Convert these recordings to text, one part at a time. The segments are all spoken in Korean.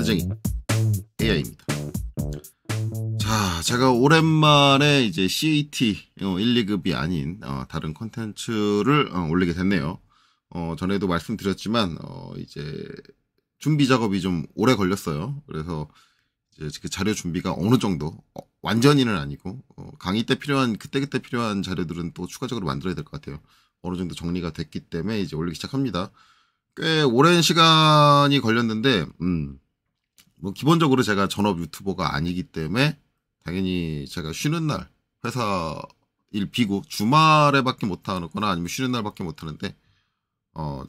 야쟁이 AI입니다. 자, 제가 오랜만에 이제 CAT 1, 2급이 아닌 다른 콘텐츠를 올리게 됐네요. 전에도 말씀드렸지만 이제 준비 작업이 좀 오래 걸렸어요. 그래서 이제 그 자료 준비가 어느 정도 완전히는 아니고 강의 때 필요한 그때 필요한 자료들은 또 추가적으로 만들어야 될 것 같아요. 어느 정도 정리가 됐기 때문에 이제 올리기 시작합니다. 꽤 오랜 시간이 걸렸는데 뭐 기본적으로 제가 전업 유튜버가 아니기 때문에 당연히 제가 쉬는 날 회사 일 비고 주말에밖에 못 하거나 아니면 쉬는 날밖에 못 하는데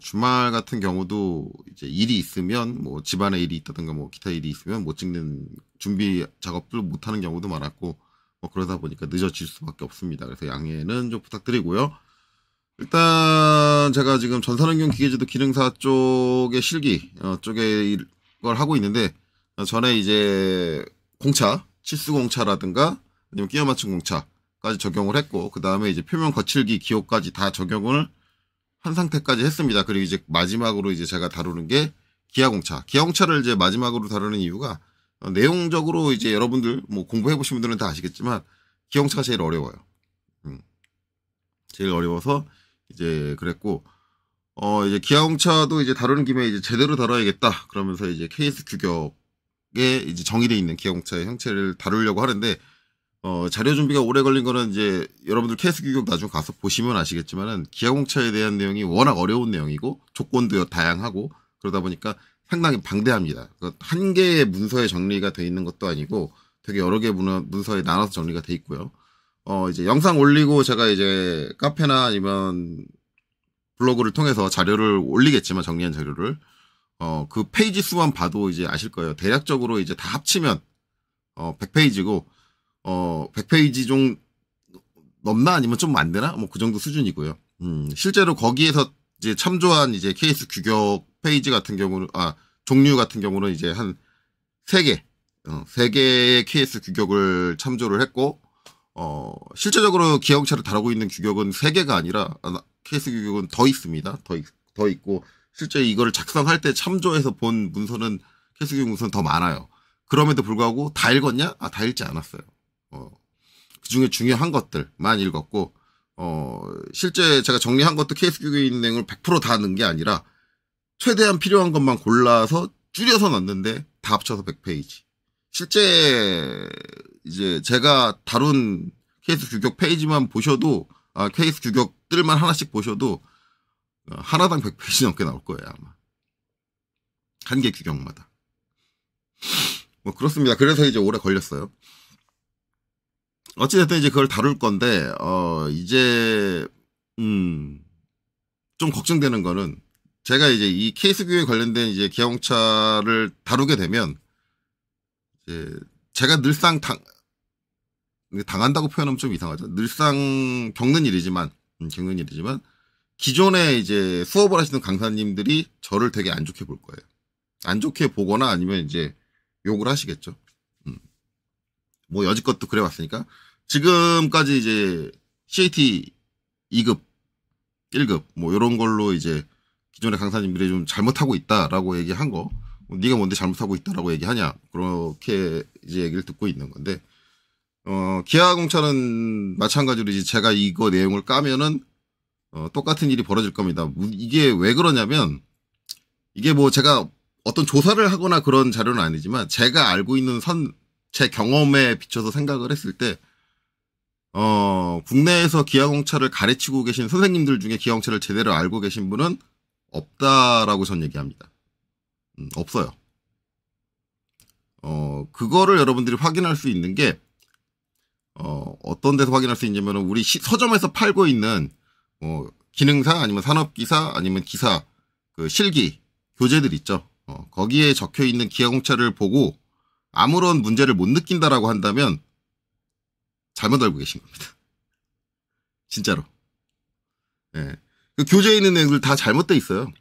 주말 같은 경우도 이제 일이 있으면 뭐 집안에 일이 있다든가 뭐 기타 일이 있으면 못 찍는 준비 작업들 못 하는 경우도 많았고 뭐 그러다 보니까 늦어질 수밖에 없습니다. 그래서 양해는 좀 부탁드리고요. 일단 제가 지금 전산환경 기계제도 기능사 쪽의 실기 쪽에 이걸 하고 있는데 전에 이제 공차 치수공차라든가 아니면 끼워 맞춤 공차까지 적용을 했고 그 다음에 이제 표면 거칠기 기호까지 다 적용을 한 상태까지 했습니다. 그리고 이제 마지막으로 이제 제가 다루는 게 기하공차. 기하공차를 이제 마지막으로 다루는 이유가 내용적으로 이제 여러분들 뭐 공부해 보신 분들은 다 아시겠지만 기하공차가 제일 어려워요. 제일 어려워서 이제 그랬고 이제 기하공차도 이제 다루는 김에 이제 제대로 다뤄야겠다. 그러면서 이제 KS 규격에 이제 정의되어 있는 기하공차의 형체를 다루려고 하는데 자료 준비가 오래 걸린 거는 이제 여러분들 KS 규격 나중에 가서 보시면 아시겠지만은 기하공차에 대한 내용이 워낙 어려운 내용이고 조건도 다양하고 그러다 보니까 상당히 방대합니다. 한 개의 문서에 정리가 돼 있는 것도 아니고 되게 여러 개의 문서에 나눠서 정리가 돼 있고요. 이제 영상 올리고 제가 이제 카페나 아니면 블로그를 통해서 자료를 올리겠지만 정리한 자료를 그 페이지 수만 봐도 이제 아실 거예요. 대략적으로 이제 다 합치면 100페이지고 100페이지 좀 넘나 아니면 좀 안 되나? 뭐 그 정도 수준이고요. 실제로 거기에서 이제 참조한 이제 케이스 규격 페이지 같은 경우는 종류 같은 경우는 이제 한 3개, 3개의 케이스 규격을 참조를 했고 실제적으로 기하공차를 다루고 있는 규격은 3개가 아니라 케이스 규격은 더 있습니다. 더 있고 실제 이거를 작성할 때 참조해서 본 문서는 케이스 규격 문서는 더 많아요. 그럼에도 불구하고 다 읽었냐? 다 읽지 않았어요. 그 중에 중요한 것들만 읽었고, 실제 제가 정리한 것도 케이스 규격에 있는 내용을 100% 다 넣은 게 아니라, 최대한 필요한 것만 골라서 줄여서 넣었는데, 다 합쳐서 100페이지. 실제, 이제 제가 다룬 케이스 규격 페이지만 보셔도, 케이스 규격들만 하나씩 보셔도, 하나당 100페이지 넘게 나올 거예요, 아마. 한 개 규격마다. 뭐, 그렇습니다. 그래서 이제 오래 걸렸어요. 어찌됐든 이제 그걸 다룰 건데, 이제, 좀 걱정되는 거는, 제가 이제 이 케이스 규격에 관련된 이제 기하공차를 다루게 되면, 이제, 제가 늘상 당한다고 표현하면 좀 이상하죠. 늘상 겪는 일이지만, 기존에 이제 수업을 하시는 강사님들이 저를 되게 안 좋게 볼 거예요. 안 좋게 보거나 아니면 이제 욕을 하시겠죠. 뭐 여지껏도 그래 왔으니까. 지금까지 이제 CAT 2급, 1급 뭐 이런 걸로 이제 기존의 강사님들이 좀 잘못하고 있다라고 얘기한 거, 네가 뭔데 잘못하고 있다라고 얘기하냐 그렇게 이제 얘기를 듣고 있는 건데, 기하공차는 마찬가지로 이제 제가 이거 내용을 까면은 똑같은 일이 벌어질 겁니다. 이게 왜 그러냐면 이게 뭐 제가 어떤 조사를 하거나 그런 자료는 아니지만 제가 알고 있는 제 경험에 비춰서 생각을 했을 때 국내에서 기하공차를 가르치고 계신 선생님들 중에 기하공차를 제대로 알고 계신 분은 없다라고 전 얘기합니다. 없어요. 그거를 여러분들이 확인할 수 있는 게, 어떤 데서 확인할 수 있냐면은, 우리 서점에서 팔고 있는, 기능사, 아니면 산업기사, 아니면 기사, 그 실기, 교재들 있죠. 거기에 적혀 있는 기하공차를 보고, 아무런 문제를 못 느낀다라고 한다면, 잘못 알고 계신 겁니다. 진짜로. 예. 그 교재에 있는 내용들 다 잘못돼 있어요.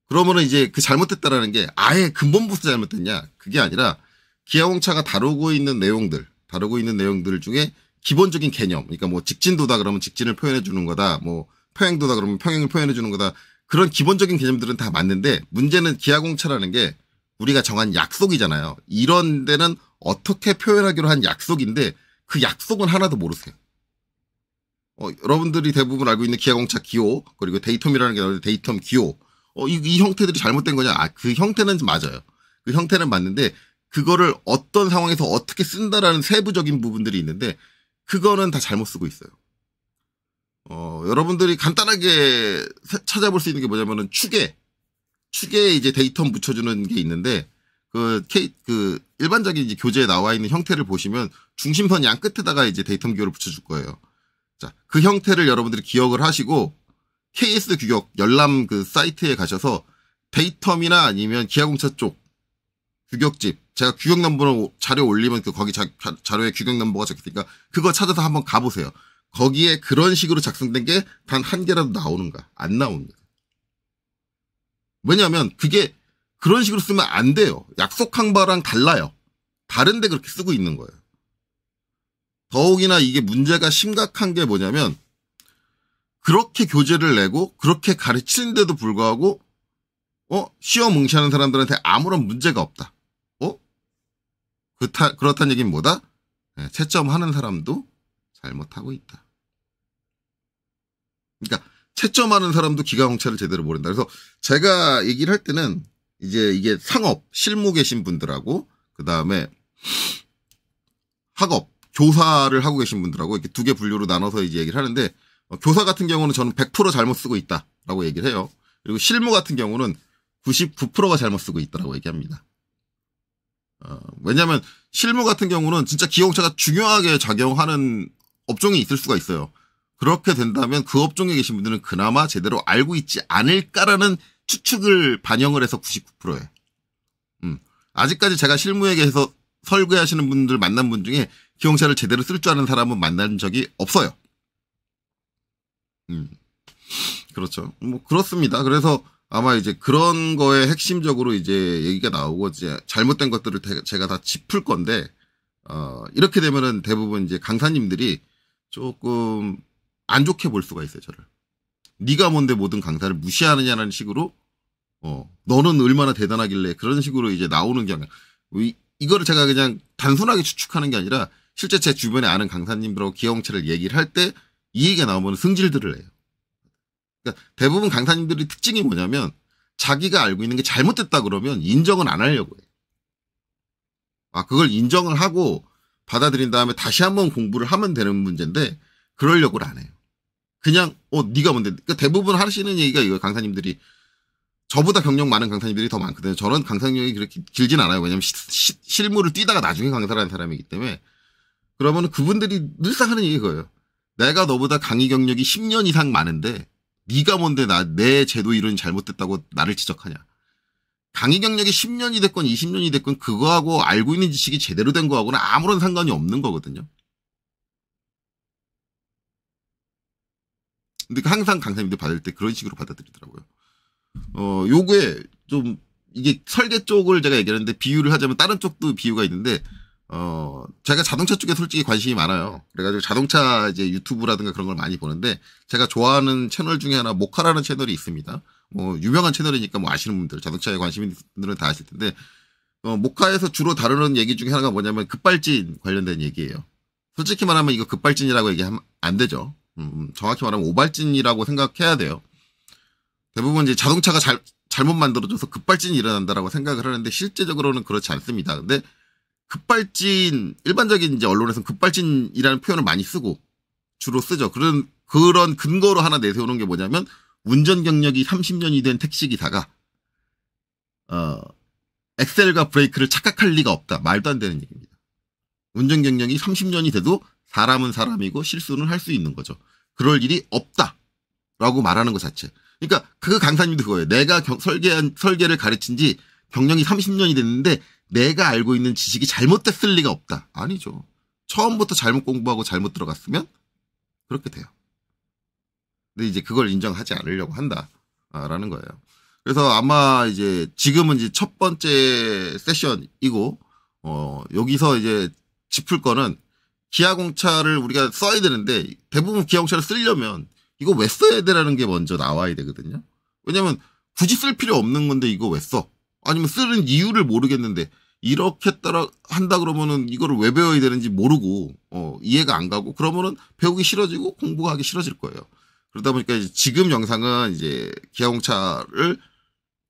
그러면은 이제 그 잘못됐다라는 게 아예 근본부터 잘못됐냐? 그게 아니라 기하공차가 다루고 있는 내용들 중에 기본적인 개념. 그러니까 뭐 직진도다 그러면 직진을 표현해 주는 거다. 뭐 평행도다 그러면 평행을 표현해 주는 거다. 그런 기본적인 개념들은 다 맞는데 문제는 기하공차라는 게 우리가 정한 약속이잖아요. 이런 데는 어떻게 표현하기로 한 약속인데 그 약속은 하나도 모르세요. 여러분들이 대부분 알고 있는 기하공차 기호 그리고 데이텀이라는 게 나오는데 데이텀 기호 이 형태들이 잘못된 거냐? 그 형태는 맞아요. 그 형태는 맞는데 그거를 어떤 상황에서 어떻게 쓴다라는 세부적인 부분들이 있는데 그거는 다 잘못 쓰고 있어요. 여러분들이 간단하게 찾아볼 수 있는 게 뭐냐면은 축에 이제 데이텀 붙여주는 게 있는데 그 일반적인 이제 교재에 나와 있는 형태를 보시면 중심선 양 끝에다가 이제 데이텀 기호를 붙여줄 거예요. 자, 그 형태를 여러분들이 기억을 하시고 KS 규격 열람 그 사이트에 가셔서 데이텀이나 아니면 기하공차 쪽 규격집 제가 규격 넘버를 자료 올리면 거기 자료에 규격 넘버가 적혀있으니까 그거 찾아서 한번 가보세요. 거기에 그런 식으로 작성된 게 단 한 개라도 나오는가? 안 나옵니다. 왜냐하면 그게 그런 식으로 쓰면 안 돼요. 약속한 바랑 달라요. 다른데 그렇게 쓰고 있는 거예요. 더욱이나 이게 문제가 심각한 게 뭐냐면 그렇게 교재를 내고 그렇게 가르치는데도 불구하고 시험 응시하는 사람들한테 아무런 문제가 없다. 그렇다는 얘기는 뭐다? 채점하는 사람도 잘못하고 있다. 그러니까 채점하는 사람도 기하공차를 제대로 모른다. 그래서 제가 얘기를 할 때는 이제 이게 상업, 실무 계신 분들하고 그 다음에 학업, 교사를 하고 계신 분들하고 이렇게 두 개 분류로 나눠서 이제 얘기를 하는데 교사 같은 경우는 저는 100% 잘못 쓰고 있다라고 얘기를 해요. 그리고 실무 같은 경우는 99%가 잘못 쓰고 있다라고 얘기합니다. 왜냐하면 실무 같은 경우는 진짜 기하공차가 중요하게 작용하는 업종이 있을 수가 있어요. 그렇게 된다면 그 업종에 계신 분들은 그나마 제대로 알고 있지 않을까라는 추측을 반영을 해서 99%예요. 아직까지 제가 실무에 계셔서 설계하시는 분들 만난 분 중에 기하공차를 제대로 쓸 줄 아는 사람은 만난 적이 없어요. 그렇죠. 뭐 그렇습니다. 그래서 아마 이제 그런 거에 핵심적으로 이제 얘기가 나오고 이제 잘못된 것들을 제가 다 짚을 건데 이렇게 되면은 대부분 이제 강사님들이 조금 안 좋게 볼 수가 있어요, 저를. 네가 뭔데 모든 강사를 무시하느냐는 식으로 너는 얼마나 대단하길래 그런 식으로 이제 나오는 경향. 이거를 제가 그냥 단순하게 추측하는 게 아니라 실제 제 주변에 아는 강사님들하고 기하공차를 얘기를 할 때 이 얘기가 나오면 승질들을 해요. 그러니까 대부분 강사님들의 특징이 뭐냐면 자기가 알고 있는 게 잘못됐다 그러면 인정은 안 하려고 해요. 그걸 인정을 하고 받아들인 다음에 다시 한번 공부를 하면 되는 문제인데 그러려고는 안 해요. 그냥 네가 뭔데. 그러니까 대부분 하시는 얘기가 이거 강사님들이 저보다 경력 많은 강사님들이 더 많거든요. 저는 강사 경력이 그렇게 길진 않아요. 왜냐면 실무를 뛰다가 나중에 강사를 하는 사람이기 때문에. 그러면 그분들이 늘상 하는 얘기가 그거예요. 내가 너보다 강의 경력이 10년 이상 많은데 네가 뭔데 내 제도 이론이 잘못됐다고 나를 지적하냐. 강의 경력이 10년이 됐건 20년이 됐건 그거하고 알고 있는 지식이 제대로 된 거하고는 아무런 상관이 없는 거거든요. 근데 항상 강사님들 받을 때 그런 식으로 받아들이더라고요. 요게 좀 이게 설계 쪽을 제가 얘기하는데 비유를 하자면 다른 쪽도 비유가 있는데 제가 자동차 쪽에 솔직히 관심이 많아요. 그래가지고 자동차 이제 유튜브라든가 그런 걸 많이 보는데 제가 좋아하는 채널 중에 하나 모카라는 채널이 있습니다. 유명한 채널이니까 아시는 분들, 자동차에 관심 있는 분들은 다 아실 텐데 모카에서 주로 다루는 얘기 중에 하나가 뭐냐면 급발진 관련된 얘기예요. 솔직히 말하면 이거 급발진이라고 얘기하면 안 되죠. 정확히 말하면 오발진이라고 생각해야 돼요. 대부분 이제 자동차가 잘못 만들어져서 급발진이 일어난다라고 생각을 하는데 실제적으로는 그렇지 않습니다. 근데 급발진, 일반적인 이제 언론에서는 급발진이라는 표현을 많이 쓰고 주로 쓰죠. 그런 근거로 하나 내세우는 게 뭐냐면 운전 경력이 30년이 된 택시기사가 엑셀과 브레이크를 착각할 리가 없다. 말도 안 되는 얘기입니다. 운전 경력이 30년이 돼도 사람은 사람이고 실수는 할 수 있는 거죠. 그럴 일이 없다라고 말하는 것 자체. 그러니까 그 강사님도 그거예요. 내가 설계를 가르친 지 경력이 30년이 됐는데 내가 알고 있는 지식이 잘못됐을 리가 없다. 아니죠. 처음부터 잘못 공부하고 잘못 들어갔으면 그렇게 돼요. 근데 이제 그걸 인정하지 않으려고 한다라는 거예요. 그래서 아마 이제 지금은 이제 첫 번째 세션이고 여기서 이제 짚을 거는 기하공차를 우리가 써야 되는데 대부분 기하공차를 쓰려면 이거 왜 써야 되라는 게 먼저 나와야 되거든요. 왜냐면 굳이 쓸 필요 없는 건데 이거 왜 써? 아니면 쓰는 이유를 모르겠는데 이렇게 따라 한다 그러면은 이거를 왜 배워야 되는지 모르고 이해가 안 가고 그러면은 배우기 싫어지고 공부가 하기 싫어질 거예요. 그러다 보니까 이제 지금 영상은 이제 기아공차를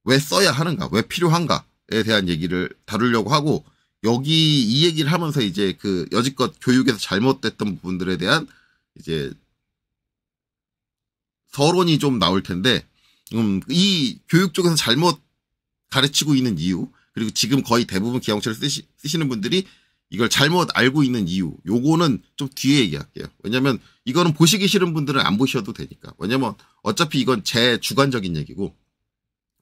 왜 써야 하는가, 왜 필요한가에 대한 얘기를 다루려고 하고 여기 이 얘기를 하면서 이제 그 여지껏 교육에서 잘못됐던 부분들에 대한 이제 서론이 좀 나올 텐데 이 교육 쪽에서 잘못 가르치고 있는 이유 그리고 지금 거의 대부분 기아공차를 쓰시는 분들이 이걸 잘못 알고 있는 이유 요거는 좀 뒤에 얘기할게요. 왜냐면 이거는 보시기 싫은 분들은 안 보셔도 되니까. 왜냐면 어차피 이건 제 주관적인 얘기고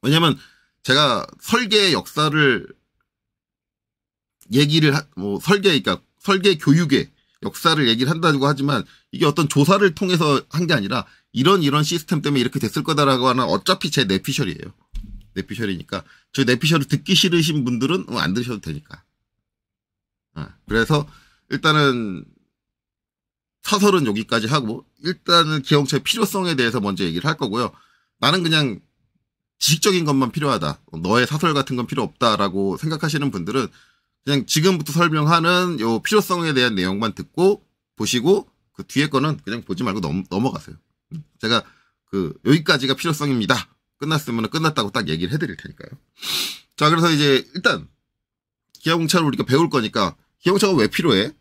왜냐면 제가 설계 역사를 얘기를 그러니까 설계 교육의 역사를 얘기를 한다고 하지만 이게 어떤 조사를 통해서 한 게 아니라 이런 시스템 때문에 이렇게 됐을 거다라고 하는 어차피 제 내피셜이에요. 내피셜이니까 저 내피셜을 듣기 싫으신 분들은 안 들으셔도 되니까. 그래서 일단은 사설은 여기까지 하고 일단은 기아공차의 필요성에 대해서 먼저 얘기를 할 거고요. 나는 그냥 지식적인 것만 필요하다. 너의 사설 같은 건 필요 없다라고 생각하시는 분들은 그냥 지금부터 설명하는 요 필요성에 대한 내용만 듣고 보시고 그 뒤에 거는 그냥 보지 말고 넘어가세요. 제가 여기까지가 필요성입니다. 끝났으면 끝났다고 딱 얘기를 해드릴 테니까요. 자, 그래서 이제 일단 기아공차를 우리가 배울 거니까 기아공차가 왜 필요해?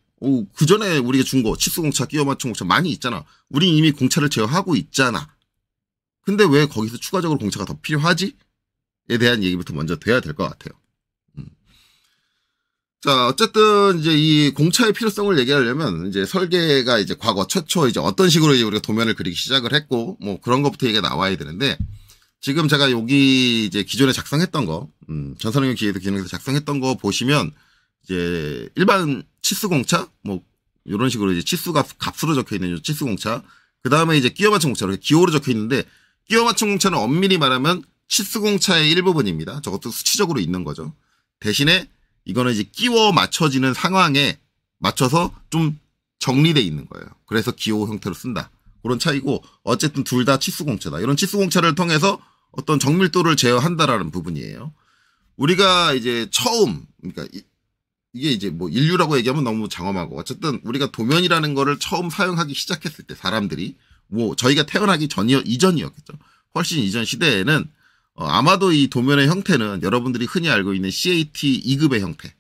그 전에 우리가 준 거 치수공차, 끼워맞춤 공차 많이 있잖아. 우리 이미 공차를 제어하고 있잖아. 근데 왜 거기서 추가적으로 공차가 더 필요하지? 에 대한 얘기부터 먼저 돼야 될 것 같아요. 자, 어쨌든 이제 이 공차의 필요성을 얘기하려면 이제 설계가 이제 과거 최초 이제 어떤 식으로 이제 우리가 도면을 그리기 시작을 했고 뭐 그런 것부터 얘기가 나와야 되는데 지금 제가 여기 이제 기존에 작성했던 거, 전산응용 기계도 기능에서 작성했던 거 보시면 이제 일반 치수공차 뭐 이런 식으로 이제 치수가 값으로 적혀 있는 치수공차, 그 다음에 이제 끼워맞춤 공차 이렇게 기호로 적혀 있는데 끼워맞춤 공차는 엄밀히 말하면 치수공차의 일부분입니다. 저것도 수치적으로 있는 거죠. 대신에 이거는 이제 끼워 맞춰지는 상황에 맞춰서 좀 정리돼 있는 거예요. 그래서 기호 형태로 쓴다. 그런 차이고 어쨌든 둘 다 치수공차다. 이런 치수공차를 통해서 어떤 정밀도를 제어한다라는 부분이에요. 우리가 이제 처음 그러니까 이게 이제 뭐 인류라고 얘기하면 너무 장엄하고 어쨌든 우리가 도면이라는 거를 처음 사용하기 시작했을 때 사람들이 뭐 저희가 태어나기 이전이었겠죠. 훨씬 이전 시대에는 아마도 이 도면의 형태는 여러분들이 흔히 알고 있는 CAT 2급의 형태.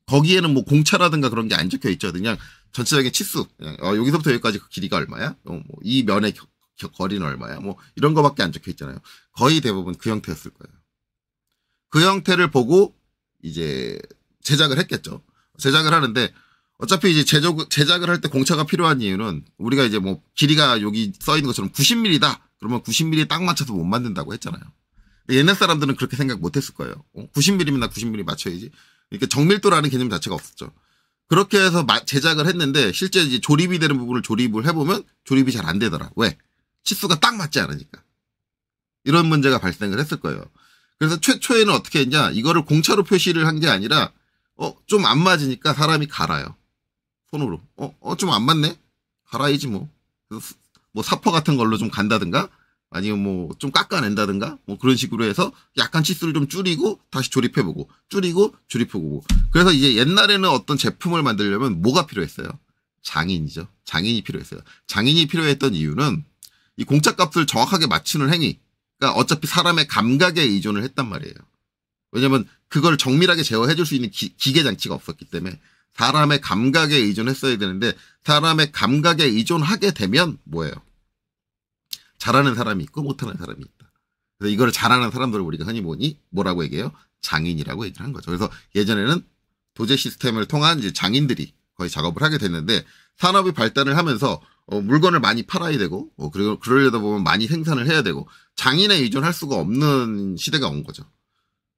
거기에는 뭐 공차라든가 그런 게 안 적혀 있죠. 그냥 전체적인 치수. 그냥 여기서부터 여기까지 그 길이가 얼마야? 뭐 이 면의 거리는 얼마야? 뭐 이런 거밖에 안 적혀 있잖아요. 거의 대부분 그 형태였을 거예요. 그 형태를 보고 이제 제작을 했겠죠. 제작을 하는데 어차피 이제 제작을 할 때 공차가 필요한 이유는 우리가 이제 뭐 길이가 여기 써 있는 것처럼 90mm다. 그러면 90mm에 딱 맞춰서 못 만든다고 했잖아요. 옛날 사람들은 그렇게 생각 못 했을 거예요. 90mm면 90mm 맞춰야지. 그러니까 정밀도라는 개념 자체가 없었죠. 그렇게 해서 제작을 했는데 실제 이제 조립이 되는 부분을 조립을 해보면 조립이 잘 안 되더라. 왜? 치수가 딱 맞지 않으니까. 이런 문제가 발생을 했을 거예요. 그래서 최초에는 어떻게 했냐. 이거를 공차로 표시를 한 게 아니라 좀 안 맞으니까 사람이 갈아요. 손으로. 좀 안 맞네? 갈아야지 뭐. 그래서 뭐 사퍼 같은 걸로 좀 간다든가 아니면 뭐 좀 깎아낸다든가 뭐 그런 식으로 해서 약간 치수를 좀 줄이고 다시 조립해보고 줄이고 조립해보고. 그래서 이제 옛날에는 어떤 제품을 만들려면 뭐가 필요했어요? 장인이죠. 장인이 필요했어요. 장인이 필요했던 이유는 이 공차값을 정확하게 맞추는 행위. 그러니까 어차피 사람의 감각에 의존을 했단 말이에요. 왜냐면 그걸 정밀하게 제어해줄 수 있는 기계 장치가 없었기 때문에 사람의 감각에 의존했어야 되는데 사람의 감각에 의존하게 되면 뭐예요? 잘하는 사람이 있고 못하는 사람이 있다. 그래서 이거를 잘하는 사람들을 우리가 흔히 뭐라고 얘기해요? 장인이라고 얘기를 한 거죠. 그래서 예전에는 도제 시스템을 통한 이제 장인들이 거의 작업을 하게 됐는데 산업이 발달을 하면서 물건을 많이 팔아야 되고 그리고 그러려다 보면 많이 생산을 해야 되고 장인에 의존할 수가 없는 시대가 온 거죠.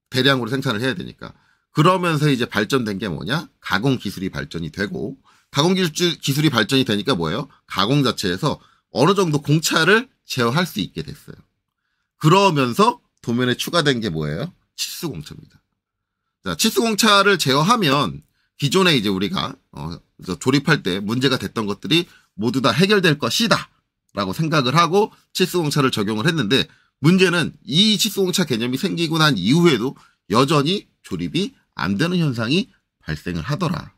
대량으로 생산을 해야 되니까. 그러면서 이제 발전된 게 뭐냐? 가공 기술이 발전이 되고 가공 기술이 발전이 되니까 뭐예요? 가공 자체에서 어느 정도 공차를 제어할 수 있게 됐어요. 그러면서 도면에 추가된 게 뭐예요? 치수공차입니다. 자, 치수공차를 제어하면 기존에 이제 우리가 조립할 때 문제가 됐던 것들이 모두 다 해결될 것이다 라고 생각을 하고 치수공차를 적용을 했는데 문제는 이 치수공차 개념이 생기고 난 이후에도 여전히 조립이 안 되는 현상이 발생을 하더라.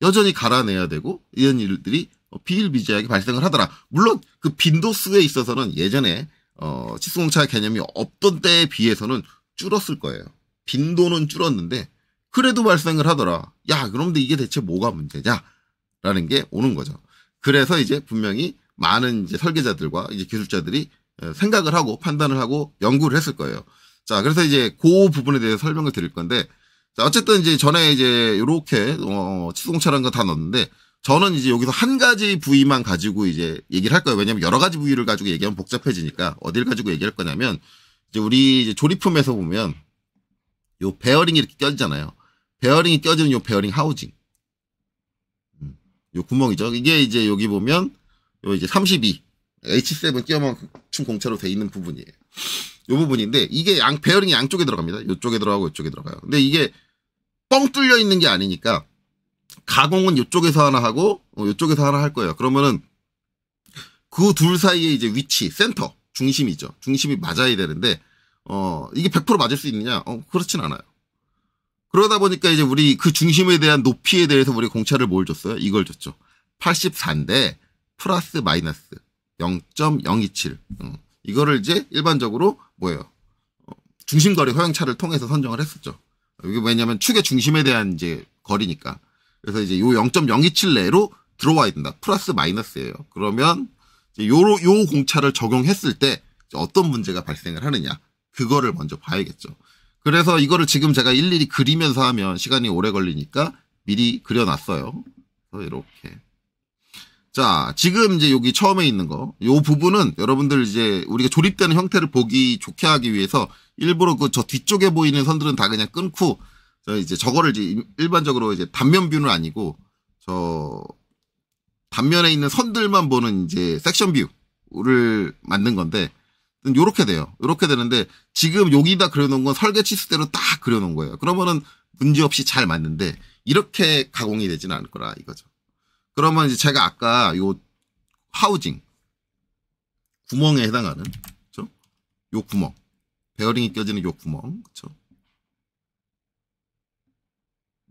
여전히 갈아내야 되고 이런 일들이 비일비재하게 발생을 하더라. 물론 그 빈도수에 있어서는 예전에 치수공차 개념이 없던 때에 비해서는 줄었을 거예요. 빈도는 줄었는데 그래도 발생을 하더라. 야, 그런데 이게 대체 뭐가 문제냐? 라는 게 오는 거죠. 그래서 이제 분명히 많은 이제 설계자들과 이제 기술자들이 생각을 하고 판단을 하고 연구를 했을 거예요. 자, 그래서 이제 그 부분에 대해서 설명을 드릴 건데, 자, 어쨌든 이제 전에 이제 요렇게 치수공차라는 거 다 넣었는데, 저는 이제 여기서 한 가지 부위만 가지고 이제 얘기를 할 거예요. 왜냐면 여러 가지 부위를 가지고 얘기하면 복잡해지니까 어딜 가지고 얘기할 거냐면, 이제 우리 이제 조립품에서 보면 요 베어링이 이렇게 껴지잖아요. 베어링이 껴지는 요 베어링 하우징. 요 구멍이죠. 이게 이제 여기 보면 요 이제 32 H7 끼워 맞춘 공차로 돼 있는 부분이에요. 요 부분인데 이게 베어링이 양쪽에 들어갑니다. 요쪽에 들어가고 요쪽에 들어가요. 근데 이게 뻥 뚫려 있는 게 아니니까 가공은 요쪽에서 하나 하고 요쪽에서 하나 할 거예요. 그러면은 그 둘 사이에 이제 위치, 센터, 중심이죠. 중심이 맞아야 되는데 이게 100% 맞을 수 있느냐? 그렇진 않아요. 그러다 보니까 이제 우리 그 중심에 대한 높이에 대해서 우리 공차를 뭘 줬어요? 이걸 줬죠. 84인데 플러스 마이너스 0.027. 이거를 이제 일반적으로 뭐예요? 중심거리 허용차를 통해서 선정을 했었죠. 이게 왜냐면 축의 중심에 대한 이제 거리니까. 그래서 이제 요 0.027 내로 들어와야 된다. 플러스 마이너스예요. 그러면 이제 요 공차를 적용했을 때 어떤 문제가 발생을 하느냐. 그거를 먼저 봐야겠죠. 그래서 이거를 지금 제가 일일이 그리면서 하면 시간이 오래 걸리니까 미리 그려놨어요. 그래서 이렇게. 자, 지금 이제 여기 처음에 있는 거, 요 부분은 여러분들 이제 우리가 조립되는 형태를 보기 좋게 하기 위해서 일부러 그 저 뒤쪽에 보이는 선들은 다 그냥 끊고, 이제 저거를 이제 일반적으로 이제 단면 뷰는 아니고, 저 단면에 있는 선들만 보는 이제 섹션 뷰를 만든 건데, 요렇게 돼요. 요렇게 되는데, 지금 여기다 그려놓은 건 설계 치수대로 딱 그려놓은 거예요. 그러면은 문제없이 잘 맞는데, 이렇게 가공이 되지는 않을 거라 이거죠. 그러면 이제 제가 아까 요 하우징 구멍에 해당하는 그렇죠? 요 구멍 베어링이 껴지는 요 구멍 그렇죠?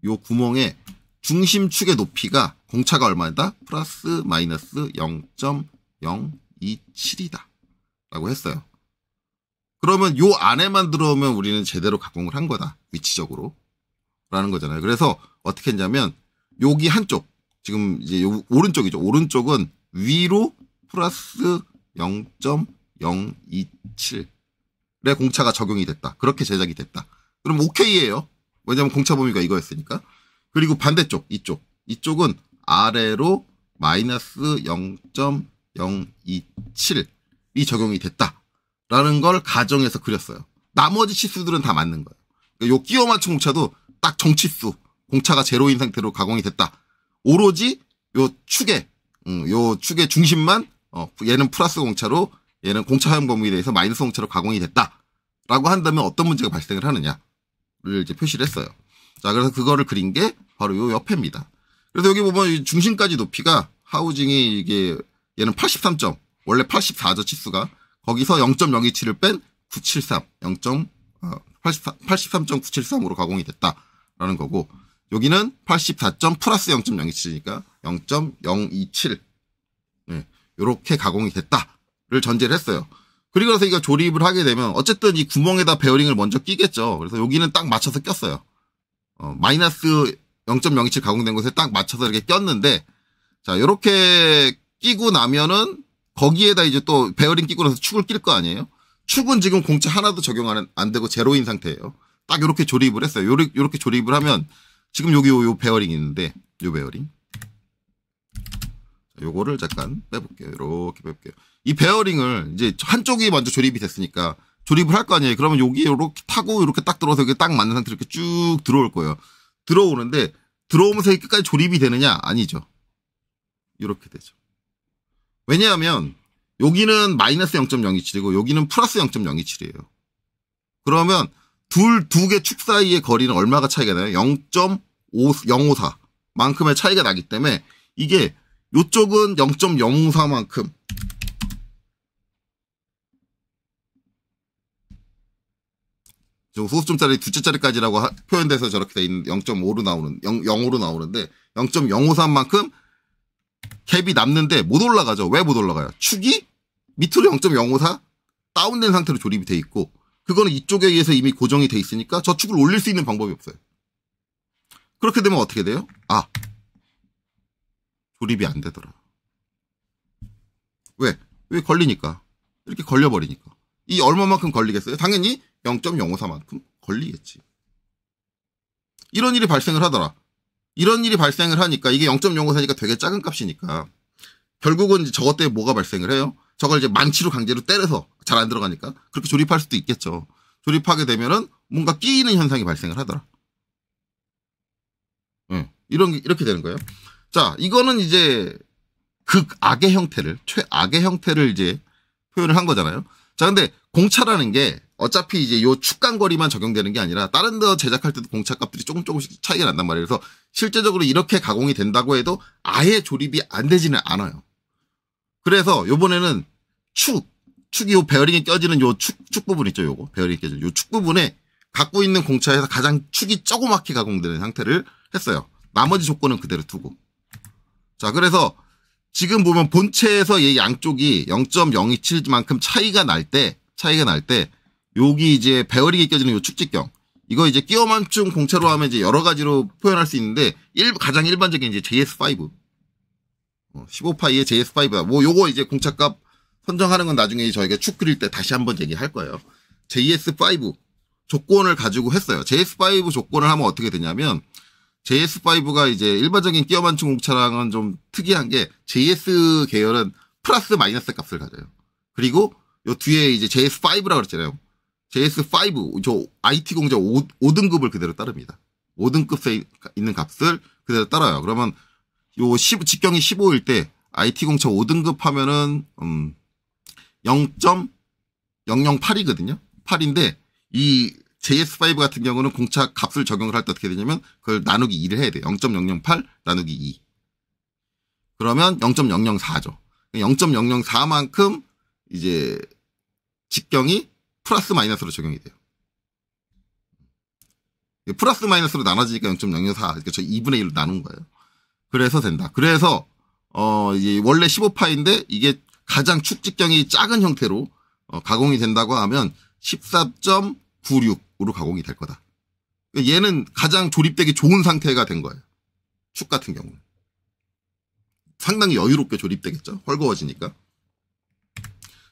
요 구멍의 중심축의 높이가 공차가 얼마다? 플러스 마이너스 0.027이다 라고 했어요. 그러면 요 안에만 들어오면 우리는 제대로 가공을 한 거다. 위치적으로 라는 거잖아요. 그래서 어떻게 했냐면 여기 한쪽 지금 이제 요 오른쪽이죠. 오른쪽은 위로 플러스 0.027의 공차가 적용이 됐다. 그렇게 제작이 됐다. 그럼 오케이예요. 왜냐하면 공차 범위가 이거였으니까. 그리고 반대쪽 이쪽은 아래로 마이너스 0.027이 적용이 됐다라는 걸 가정해서 그렸어요. 나머지 치수들은 다 맞는 거예요. 그러니까 요 끼워 맞춘 공차도 딱 정치수 공차가 제로인 상태로 가공이 됐다. 오로지 요 축의 중심만 얘는 플러스 공차로 얘는 공차 허용 범위에 대해서 마이너스 공차로 가공이 됐다라고 한다면 어떤 문제가 발생을 하느냐를 이제 표시를 했어요. 자, 그래서 그거를 그린 게 바로 요 옆에입니다. 그래서 여기 보면 중심까지 높이가 하우징이 이게 얘는 83점 원래 84죠 치수가 거기서 0.027을 뺀 973 83.973으로 가공이 됐다라는 거고. 여기는 84점 플러스 0.027이니까 0.027. 네, 요렇게 가공이 됐다를 전제를 했어요. 그리고 나서 이거 조립을 하게 되면 어쨌든 이 구멍에다 베어링을 먼저 끼겠죠. 그래서 여기는 딱 맞춰서 꼈어요. 마이너스 0.027 가공된 곳에 딱 맞춰서 이렇게 꼈는데, 자, 요렇게 끼고 나면은 거기에다 이제 또 베어링 끼고 나서 축을 낄 거 아니에요? 축은 지금 공차 하나도 적용 안 되고 제로인 상태예요. 딱 요렇게 조립을 했어요. 요렇게 조립을 하면 지금 여기 요 베어링이 있는데 요 베어링 요거를 잠깐 빼볼게요. 이렇게 빼볼게요. 이 베어링을 이제 한쪽이 먼저 조립이 됐으니까 조립을 할 거 아니에요. 그러면 여기 이렇게 타고 이렇게 딱 들어서 이렇게 딱 맞는 상태로 이렇게 쭉 들어올 거예요. 들어오는데 들어오면서 끝까지 조립이 되느냐? 아니죠. 이렇게 되죠. 왜냐하면 여기는 마이너스 0.027이고 여기는 플러스 0.027이에요. 그러면 두 개 축 사이의 거리는 얼마가 차이가 나요? 0.054 만큼의 차이가 나기 때문에 이게 요쪽은 0.054만큼 소수점짜리 두째 자리까지라고 표현돼서 저렇게 돼 있는 0.5로 나오는 0으로 나오는데 0.053만큼 갭이 남는데 못 올라가죠. 왜 못 올라가요? 축이 밑으로 0.054 다운된 상태로 조립이 돼 있고 그거는 이쪽에 의해서 이미 고정이 돼 있으니까 저 축을 올릴 수 있는 방법이 없어요. 그렇게 되면 어떻게 돼요? 조립이 안 되더라. 왜? 왜 걸리니까. 이렇게 걸려버리니까. 이 얼마만큼 걸리겠어요? 당연히 0.054만큼 걸리겠지. 이런 일이 발생을 하더라. 이런 일이 발생을 하니까 이게 0.054니까 되게 작은 값이니까 결국은 이제 저것 때문에 뭐가 발생을 해요? 저걸 이제 만치로 강제로 때려서 잘 안 들어가니까 그렇게 조립할 수도 있겠죠. 조립하게 되면은 뭔가 끼이는 현상이 발생을 하더라. 이렇게 되는 거예요. 자, 이거는 이제 극악의 형태를, 최악의 형태를 이제 표현을 한 거잖아요. 자, 근데 공차라는 게 어차피 이제 요 축간거리만 적용되는 게 아니라 다른 데 제작할 때도 공차 값들이 조금씩 차이가 난단 말이에요. 그래서 실제적으로 이렇게 가공이 된다고 해도 아예 조립이 안 되지는 않아요. 그래서 요번에는 축이 요 베어링에 껴지는 요 축 부분 있죠, 요거. 베어링에 껴지는 요 축 부분에 갖고 있는 공차에서 가장 축이 조그맣게 가공되는 형태를 했어요. 나머지 조건은 그대로 두고. 자, 그래서 지금 보면 본체에서 이 양쪽이 0.027만큼 차이가 날 때, 여기 이제 베어링에 껴지는 요 축직경. 이거 이제 끼워 맞춤 공차로 하면 이제 여러 가지로 표현할 수 있는데, 가장 일반적인 이제 JS5. 15파이의 JS5다. 뭐 요거 이제 공차값 선정하는 건 나중에 저희가 축 그릴 때 다시 한번 얘기할 거예요. JS5 조건을 가지고 했어요. JS5 조건을 하면 어떻게 되냐면, JS5가 이제 일반적인 끼워 맞춤 공차랑은 좀 특이한 게 JS 계열은 플러스 마이너스 값을 가져요. 그리고 요 뒤에 이제 JS5라고 그랬잖아요. JS5, 저 IT 공차 5등급을 그대로 따릅니다. 5등급에 있는 값을 그대로 따라요. 그러면 요 직경이 15일 때 IT 공차 5등급 하면은 0.008이거든요. 8인데 이 JS5 같은 경우는 공차 값을 적용을 할 때 어떻게 되냐면 그걸 나누기 2를 해야 돼요. 0.008 나누기 2. 그러면 0.004죠. 0.004만큼 이제 직경이 플러스 마이너스로 적용이 돼요. 플러스 마이너스로 나눠지니까 0.004. 그러니까 저 2분의 1로 나눈 거예요. 그래서 된다. 그래서 이게 원래 15파인데 이게 가장 축 직경이 작은 형태로 가공이 된다고 하면 14.96으로 가공이 될 거다. 얘는 가장 조립되기 좋은 상태가 된 거예요. 축 같은 경우는. 상당히 여유롭게 조립되겠죠. 헐거워지니까.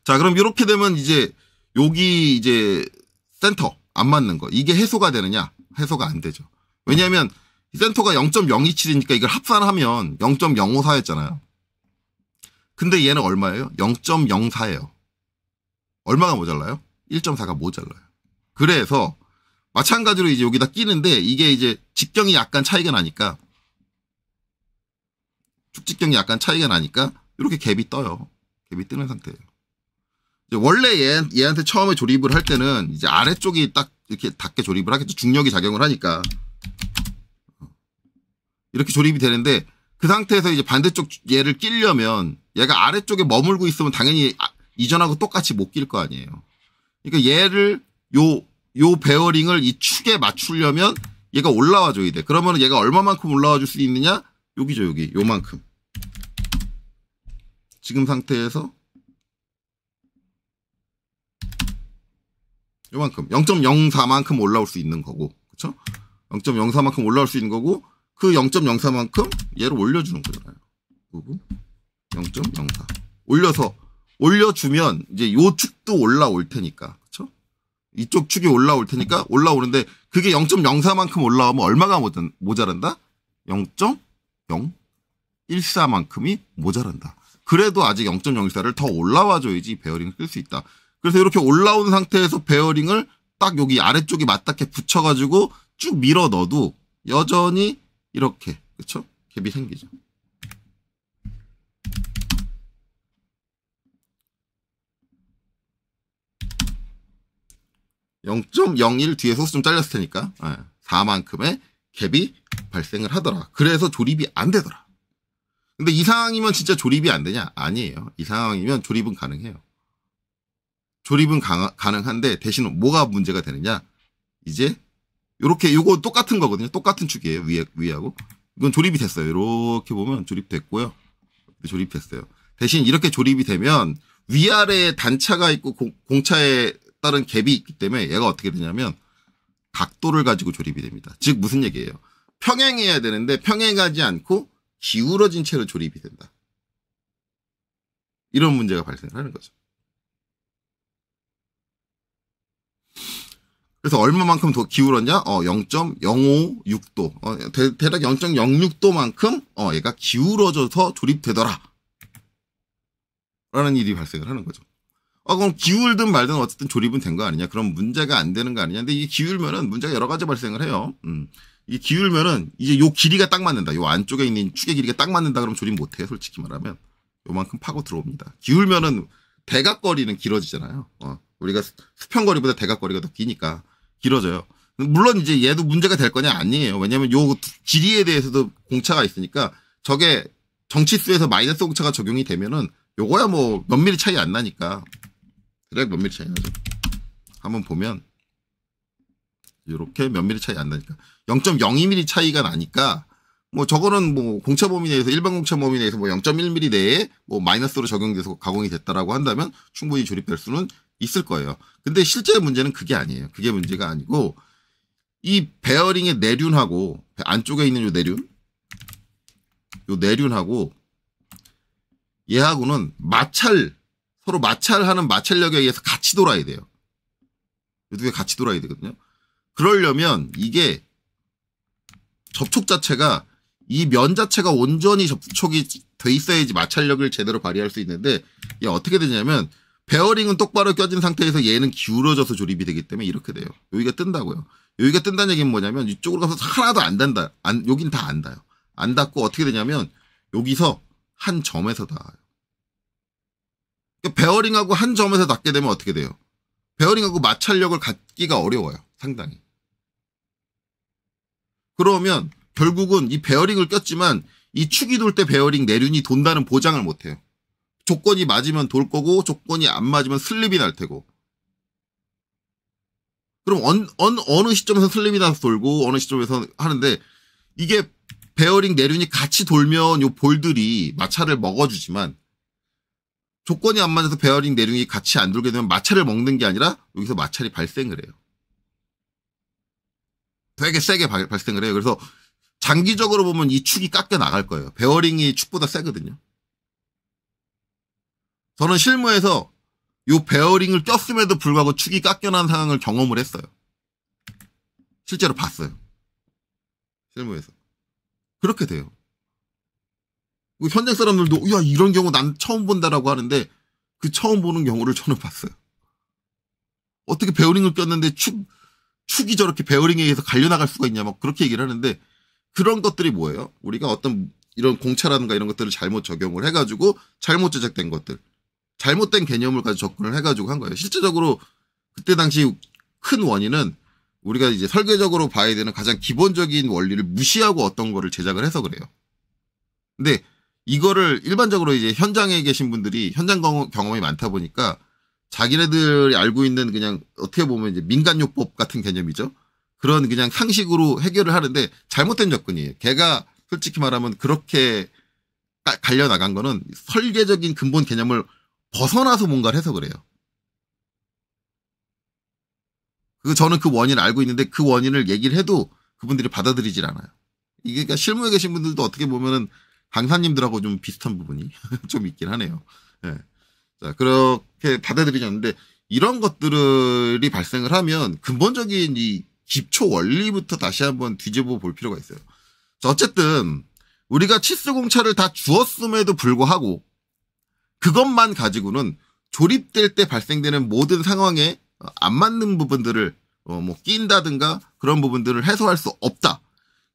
자, 그럼 이렇게 되면 이제 여기 이제 센터 안 맞는 거. 이게 해소가 되느냐? 해소가 안 되죠. 왜냐하면 센터가 0.027이니까 이걸 합산하면 0.054였잖아요. 근데 얘는 얼마예요? 0.04예요. 얼마가 모자라요? 1.4가 모자라요. 그래서 마찬가지로 이제 여기다 끼는데 이게 이제 직경이 약간 차이가 나니까 축직경이 약간 차이가 나니까 이렇게 갭이 떠요. 갭이 뜨는 상태예요. 이제 원래 얘한테 처음에 조립을 할 때는 이제 아래쪽이 딱 이렇게 닿게 조립을 하겠죠. 중력이 작용을 하니까 이렇게 조립이 되는데 그 상태에서 이제 반대쪽 얘를 끼려면 얘가 아래쪽에 머물고 있으면 당연히 이전하고 똑같이 못 낄 거 아니에요. 그러니까 얘를 요 베어링을 이 축에 맞추려면 얘가 올라와 줘야 돼. 그러면 얘가 얼마만큼 올라와 줄 수 있느냐? 여기죠, 여기. 요만큼. 지금 상태에서 요만큼. 0.04만큼 올라올 수 있는 거고. 그쵸? 0.04만큼 올라올 수 있는 거고, 그 0.04만큼 얘를 올려주는 거잖아요. 그리고 0.04. 올려주면 이제 요 축도 올라올 테니까. 그쵸? 이쪽 축이 올라올 테니까 올라오는데 그게 0.04만큼 올라오면 얼마가 모자란다? 0.014만큼이 모자란다. 그래도 아직 0.04를 더 올라와줘야지 베어링을 끌 수 있다. 그래서 이렇게 올라온 상태에서 베어링을 딱 여기 아래쪽에 맞닿게 붙여가지고 쭉 밀어 넣어도 여전히 이렇게, 그쵸? 갭이 생기죠. 0.01 뒤에 소수 좀 잘렸을 테니까 4만큼의 갭이 발생을 하더라. 그래서 조립이 안 되더라. 근데 이 상황이면 진짜 조립이 안 되냐? 아니에요. 이 상황이면 조립은 가능해요. 조립은 가능한데 대신 뭐가 문제가 되느냐? 이제 요렇게 요거 똑같은 거거든요. 똑같은 축이에요. 위하고. 이건 조립이 됐어요. 이렇게 보면 조립됐고요. 조립됐어요. 대신 이렇게 조립이 되면 위아래에 단차가 있고 공차에 따른 갭이 있기 때문에 얘가 어떻게 되냐면 각도를 가지고 조립이 됩니다. 즉 무슨 얘기예요? 평행해야 되는데 평행하지 않고 기울어진 채로 조립이 된다. 이런 문제가 발생하는 거죠. 그래서 얼마만큼 더 기울었냐? 0.056도. 대략 0.06도만큼 얘가 기울어져서 조립되더라. 라는 일이 발생을 하는 거죠. 그럼 기울든 말든 어쨌든 조립은 된 거 아니냐? 그럼 문제가 안 되는 거 아니냐? 근데 이게 기울면은 문제가 여러 가지 발생을 해요. 이 기울면은 이제 요 길이가 딱 맞는다. 요 안쪽에 있는 축의 길이가 딱 맞는다. 그러면 조립 못 해요. 솔직히 말하면. 요만큼 파고 들어옵니다. 기울면은 대각거리는 길어지잖아요. 우리가 수평거리보다 대각거리가 더 기니까 길어져요. 물론 이제 얘도 문제가 될 거냐? 아니에요. 왜냐면 요 길이에 대해서도 공차가 있으니까 저게 정치수에서 마이너스 공차가 적용이 되면은 요거야 뭐 몇 미리 차이 안 나니까. 대략 몇 미리 차이 나죠. 한번 보면 요렇게 몇 미리 차이 안 나니까 0.02mm 차이가 나니까 뭐 저거는 뭐 공차 범위 내에서 일반 공차 범위 내에서 뭐 0.1mm 내에 뭐 마이너스로 적용돼서 가공이 됐다라고 한다면 충분히 조립될 수는 있을 거예요. 근데 실제 문제는 그게 아니에요. 그게 문제가 아니고 이 베어링의 내륜하고 안쪽에 있는 요 내륜하고 얘하고는 서로 마찰하는 마찰력에 의해서 같이 돌아야 돼요. 이 두 개 같이 돌아야 되거든요. 그러려면 이게 접촉 자체가 이 면 자체가 온전히 접촉이 돼 있어야지 마찰력을 제대로 발휘할 수 있는데 이게 어떻게 되냐면 베어링은 똑바로 껴진 상태에서 얘는 기울어져서 조립이 되기 때문에 이렇게 돼요. 여기가 뜬다고요. 여기가 뜬다는 얘기는 뭐냐면 이쪽으로 가서 하나도 안 닿는다. 여긴 다 안 닿아요. 안 닿고 어떻게 되냐면 여기서 한 점에서 닿아요. 그러니까 베어링하고 한 점에서 닿게 되면 어떻게 돼요? 베어링하고 마찰력을 갖기가 어려워요. 상당히. 그러면 결국은 이 베어링을 꼈지만 이 축이 돌 때 베어링 내륜이 돈다는 보장을 못해요. 조건이 맞으면 돌 거고 조건이 안 맞으면 슬립이 날 테고. 그럼 어느 시점에서 슬립이 나서 돌고 어느 시점에서 하는데 이게 베어링 내륜이 같이 돌면 요 볼들이 마찰을 먹어주지만 조건이 안 맞아서 베어링 내륜이 같이 안 돌게 되면 마찰을 먹는 게 아니라 여기서 마찰이 발생을 해요. 되게 세게 발생을 해요. 그래서 장기적으로 보면 이 축이 깎여 나갈 거예요. 베어링이 축보다 세거든요. 저는 실무에서 요 베어링을 꼈음에도 불구하고 축이 깎여난 상황을 경험을 했어요. 실제로 봤어요. 실무에서. 그렇게 돼요. 현장 사람들도 야 이런 경우 난 처음 본다라고 하는데 그 처음 보는 경우를 저는 봤어요. 어떻게 베어링을 꼈는데 축이 저렇게 베어링에 의해서 갈려나갈 수가 있냐 막 그렇게 얘기를 하는데 그런 것들이 뭐예요? 우리가 어떤 이런 공차라든가 이런 것들을 잘못 적용을 해가지고 잘못 제작된 것들 잘못된 개념을 가지고 접근을 해가지고 한 거예요. 실제적으로 그때 당시 큰 원인은 우리가 이제 설계적으로 봐야 되는 가장 기본적인 원리를 무시하고 어떤 거를 제작을 해서 그래요. 근데 이거를 일반적으로 이제 현장에 계신 분들이 현장 경험이 많다 보니까 자기네들이 알고 있는 그냥 어떻게 보면 이제 민간요법 같은 개념이죠. 그런 그냥 상식으로 해결을 하는데 잘못된 접근이에요. 걔가 솔직히 말하면 그렇게 갈려나간 거는 설계적인 근본 개념을 벗어나서 뭔가를 해서 그래요. 저는 그 원인을 알고 있는데 그 원인을 얘기를 해도 그분들이 받아들이질 않아요. 이게 그러니까 실무에 계신 분들도 어떻게 보면은 강사님들하고 좀 비슷한 부분이 좀 있긴 하네요. 네. 자, 그렇게 받아들이지 않는데 이런 것들이 발생을 하면 근본적인 이 기초 원리부터 다시 한번 뒤집어 볼 필요가 있어요. 자, 어쨌든 우리가 치수 공차를 다 주었음에도 불구하고 그것만 가지고는 조립될 때 발생되는 모든 상황에 안 맞는 부분들을 뭐 낀다든가 그런 부분들을 해소할 수 없다.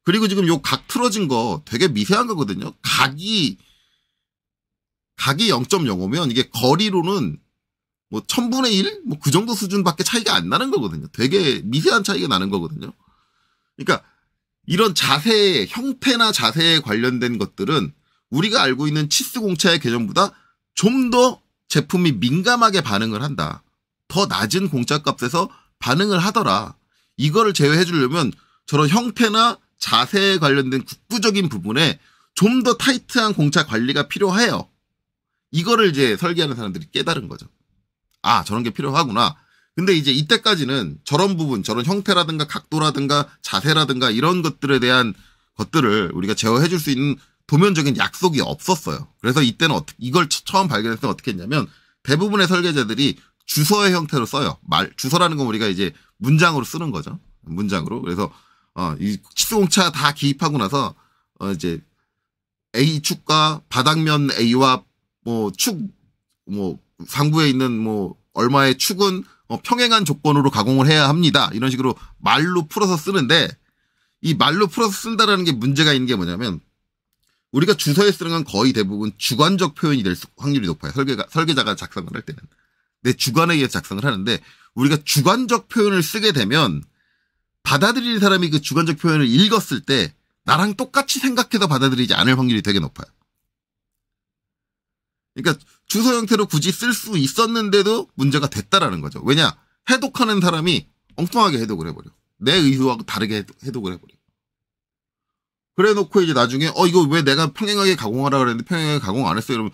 그리고 지금 요 각 틀어진 거 되게 미세한 거거든요. 각이 0.05면 이게 거리로는 뭐 1000분의 1? 뭐 그 정도 수준밖에 차이가 안 나는 거거든요. 되게 미세한 차이가 나는 거거든요. 그러니까 이런 자세, 형태나 자세에 관련된 것들은 우리가 알고 있는 치수 공차의 개념보다 좀 더 제품이 민감하게 반응을 한다. 더 낮은 공차값에서 반응을 하더라. 이거를 제어해 주려면 저런 형태나 자세에 관련된 국부적인 부분에 좀 더 타이트한 공차 관리가 필요해요. 이거를 이제 설계하는 사람들이 깨달은 거죠. 아, 저런 게 필요하구나. 근데 이제 이때까지는 저런 부분, 저런 형태라든가 각도라든가 자세라든가 이런 것들에 대한 것들을 우리가 제어해 줄 수 있는 도면적인 약속이 없었어요. 그래서 이때는 이걸 처음 발견했을 때 어떻게 했냐면 대부분의 설계자들이 주서의 형태로 써요. 주서라는 건 우리가 이제 문장으로 쓰는 거죠. 문장으로. 그래서 이 치수공차 다 기입하고 나서 이제 A축과 바닥면 A와 상부에 있는 얼마의 축은 평행한 조건으로 가공을 해야 합니다. 이런 식으로 말로 풀어서 쓰는데 이 말로 풀어서 쓴다라는 게 문제가 있는 게 뭐냐면 우리가 주서에 쓰는 건 거의 대부분 주관적 표현이 될 확률이 높아요. 설계자가 작성을 할 때는. 내 주관에 의해서 작성을 하는데 우리가 주관적 표현을 쓰게 되면 받아들이는 사람이 그 주관적 표현을 읽었을 때 나랑 똑같이 생각해서 받아들이지 않을 확률이 되게 높아요. 그러니까 주서 형태로 굳이 쓸 수 있었는데도 문제가 됐다라는 거죠. 왜냐? 해독하는 사람이 엉뚱하게 해독을 해버려. 내 의도하고 다르게 해독을 해버려. 그래 놓고 이제 나중에 이거 왜 내가 평행하게 가공하라 그랬는데 평행하게 가공 안 했어? 이러면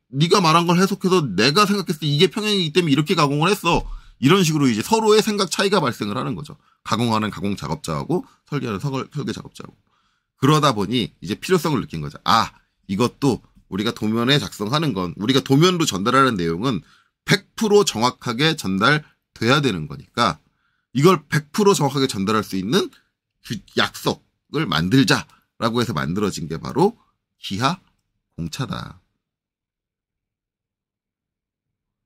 네가 말한 걸 해석해서 내가 생각했을 때 이게 평행이기 때문에 이렇게 가공을 했어. 이런 식으로 이제 서로의 생각 차이가 발생을 하는 거죠. 가공하는 가공 작업자하고 설계하는 설계 작업자하고. 그러다 보니 이제 필요성을 느낀 거죠. 아, 이것도 우리가 도면에 작성하는 건 우리가 도면으로 전달하는 내용은 100% 정확하게 전달돼야 되는 거니까 이걸 100% 정확하게 전달할 수 있는 그 약속을 만들자라고 해서 만들어진 게 바로 기하 공차다.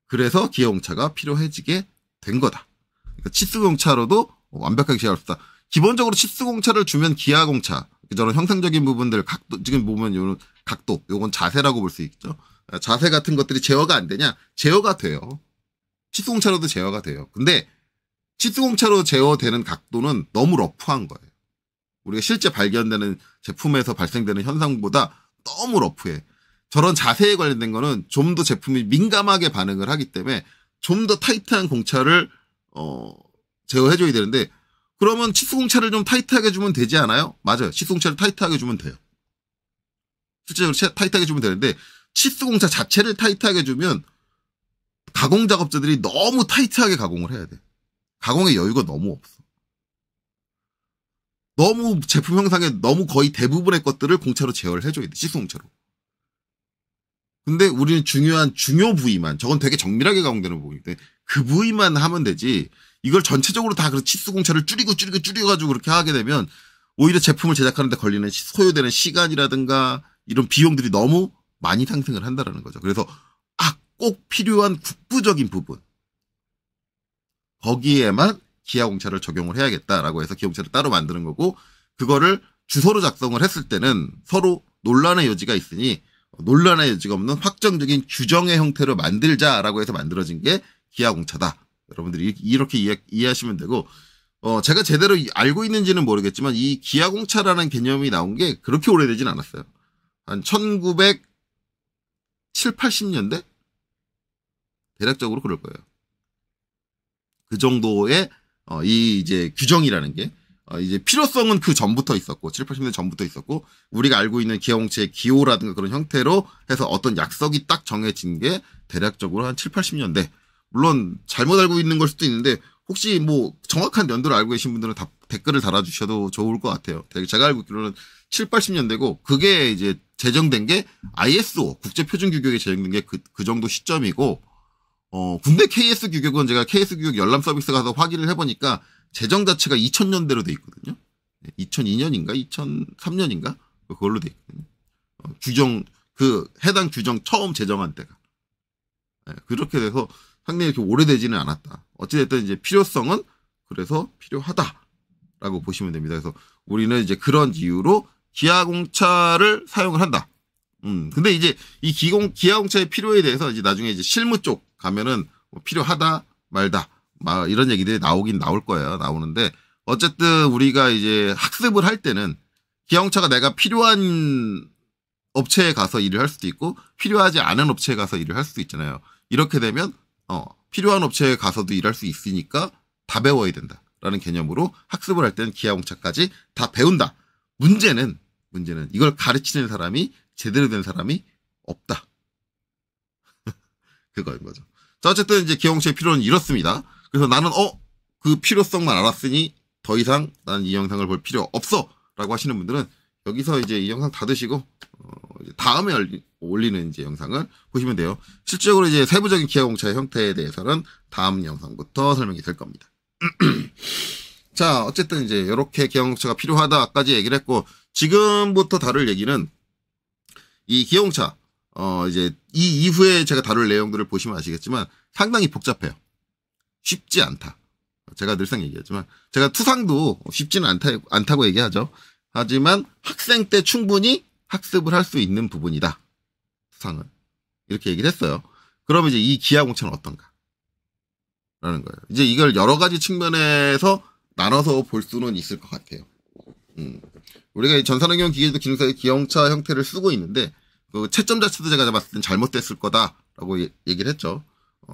그래서 기하 공차가 필요해지게 된 거다. 그러니까 치수 공차로도 완벽하게 제어할 수 있다. 기본적으로 치수 공차를 주면 기하 공차, 저런 형상적인 부분들, 각도, 지금 보면 요런 각도, 요건 자세라고 볼 수 있죠. 자세 같은 것들이 제어가 안 되냐? 제어가 돼요. 치수 공차로도 제어가 돼요. 근데 치수 공차로 제어되는 각도는 너무 러프한 거예요. 우리가 실제 발견되는 제품에서 발생되는 현상보다 너무 러프해. 저런 자세에 관련된 거는 좀 더 제품이 민감하게 반응을 하기 때문에 좀 더 타이트한 공차를 제어해줘야 되는데 그러면 치수 공차를 좀 타이트하게 주면 되지 않아요? 맞아요. 치수 공차를 타이트하게 주면 돼요. 실제적으로 타이트하게 주면 되는데 치수 공차 자체를 타이트하게 주면 가공 작업자들이 너무 타이트하게 가공을 해야 돼. 가공의 여유가 너무 없어. 너무 제품 형상에 너무 거의 대부분의 것들을 공차로 제어를 해줘야 돼. 치수 공차로. 근데 우리는 중요 부위만, 저건 되게 정밀하게 가공되는 부분인데 그 부위만 하면 되지 이걸 전체적으로 다 그 치수 공차를 줄여가지고 그렇게 하게 되면 오히려 제품을 제작하는 데 걸리는 소요되는 시간이라든가 이런 비용들이 너무 많이 상승을 한다라는 거죠. 그래서 꼭 필요한 국부적인 부분 거기에만 기하 공차를 적용을 해야겠다라고 해서 기하 공차를 따로 만드는 거고 그거를 주소로 작성을 했을 때는 서로 논란의 여지가 있으니 논란의 여지가 없는 확정적인 규정의 형태로 만들자라고 해서 만들어진 게 기하 공차다. 여러분들이 이렇게 이해하시면 되고 제가 제대로 알고 있는지는 모르겠지만 이 기하 공차라는 개념이 나온 게 그렇게 오래되진 않았어요. 한 1970, 80년대? 대략적으로 그럴 거예요. 그 정도의 이 이제 규정이라는 게 이제 필요성은 그 전부터 있었고 7, 80년대 전부터 있었고 우리가 알고 있는 기하 공차의 기호라든가 그런 형태로 해서 어떤 약속이 딱 정해진 게 대략적으로 한 7, 80년대. 물론 잘못 알고 있는 걸 수도 있는데 혹시 정확한 연도를 알고 계신 분들은 다 댓글을 달아주셔도 좋을 것 같아요. 제가 알고 있기로는 7, 80년대고 그게 이제 제정된 게 ISO 국제표준규격에 제정된 게 그 정도 시점이고 국내 KS 규격은 제가 KS 규격 열람 서비스 가서 확인을 해보니까 제정 자체가 2000년대로 돼 있거든요. 2002년인가 2003년인가 그걸로 돼 있거든요. 규정 해당 규정 처음 제정한 때가 그렇게 돼서 상당히 이렇게 오래되지는 않았다. 어찌됐든 이제 필요성은 그래서 필요하다라고 보시면 됩니다. 그래서 우리는 이제 그런 이유로 기하 공차를 사용을 한다. 근데 이제 이 기하 공차의 필요에 대해서 이제 나중에 이제 실무 쪽 가면은 필요하다 말다 이런 얘기들이 나올 거예요. 나오는데 어쨌든 우리가 이제 학습을 할 때는 기하 공차가 내가 필요한 업체에 가서 일을 할 수도 있고 필요하지 않은 업체에 가서 일을 할 수도 있잖아요. 이렇게 되면 필요한 업체에 가서도 일할 수 있으니까 다 배워야 된다라는 개념으로 학습을 할 때는 기하공차까지 다 배운다. 문제는 이걸 가르치는 사람이 제대로 된 사람이 없다. 그거인 거죠. 자, 어쨌든 이제 기하공차의 필요는 이렇습니다. 그래서 나는 그 필요성만 알았으니 더 이상 나는 이 영상을 볼 필요 없어 라고 하시는 분들은 여기서 이제 이 영상 닫으시고 이제 다음에 올리는 이제 영상을 보시면 돼요. 실질적으로 이제 세부적인 기하공차의 형태에 대해서는 다음 영상부터 설명이 될 겁니다. 자, 어쨌든 이제 이렇게 기하공차가 필요하다까지 얘기를 했고, 지금부터 다룰 얘기는 이 기하공차 이제 이 이후에 제가 다룰 내용들을 보시면 아시겠지만 상당히 복잡해요. 쉽지 않다. 제가 늘상 얘기하지만 제가 투상도 쉽지는 않다고 얘기하죠. 하지만 학생 때 충분히 학습을 할 수 있는 부분이다. 투상은. 이렇게 얘기를 했어요. 그러면 이제 이 기하공차는 어떤가? 라는 거예요. 이제 이걸 여러 가지 측면에서 나눠서 볼 수는 있을 것 같아요. 우리가 전산응용 기계도 기능사의 기하공차 형태를 쓰고 있는데 그 채점 자체도 제가 봤을 땐 잘못됐을 거다라고 얘기를 했죠.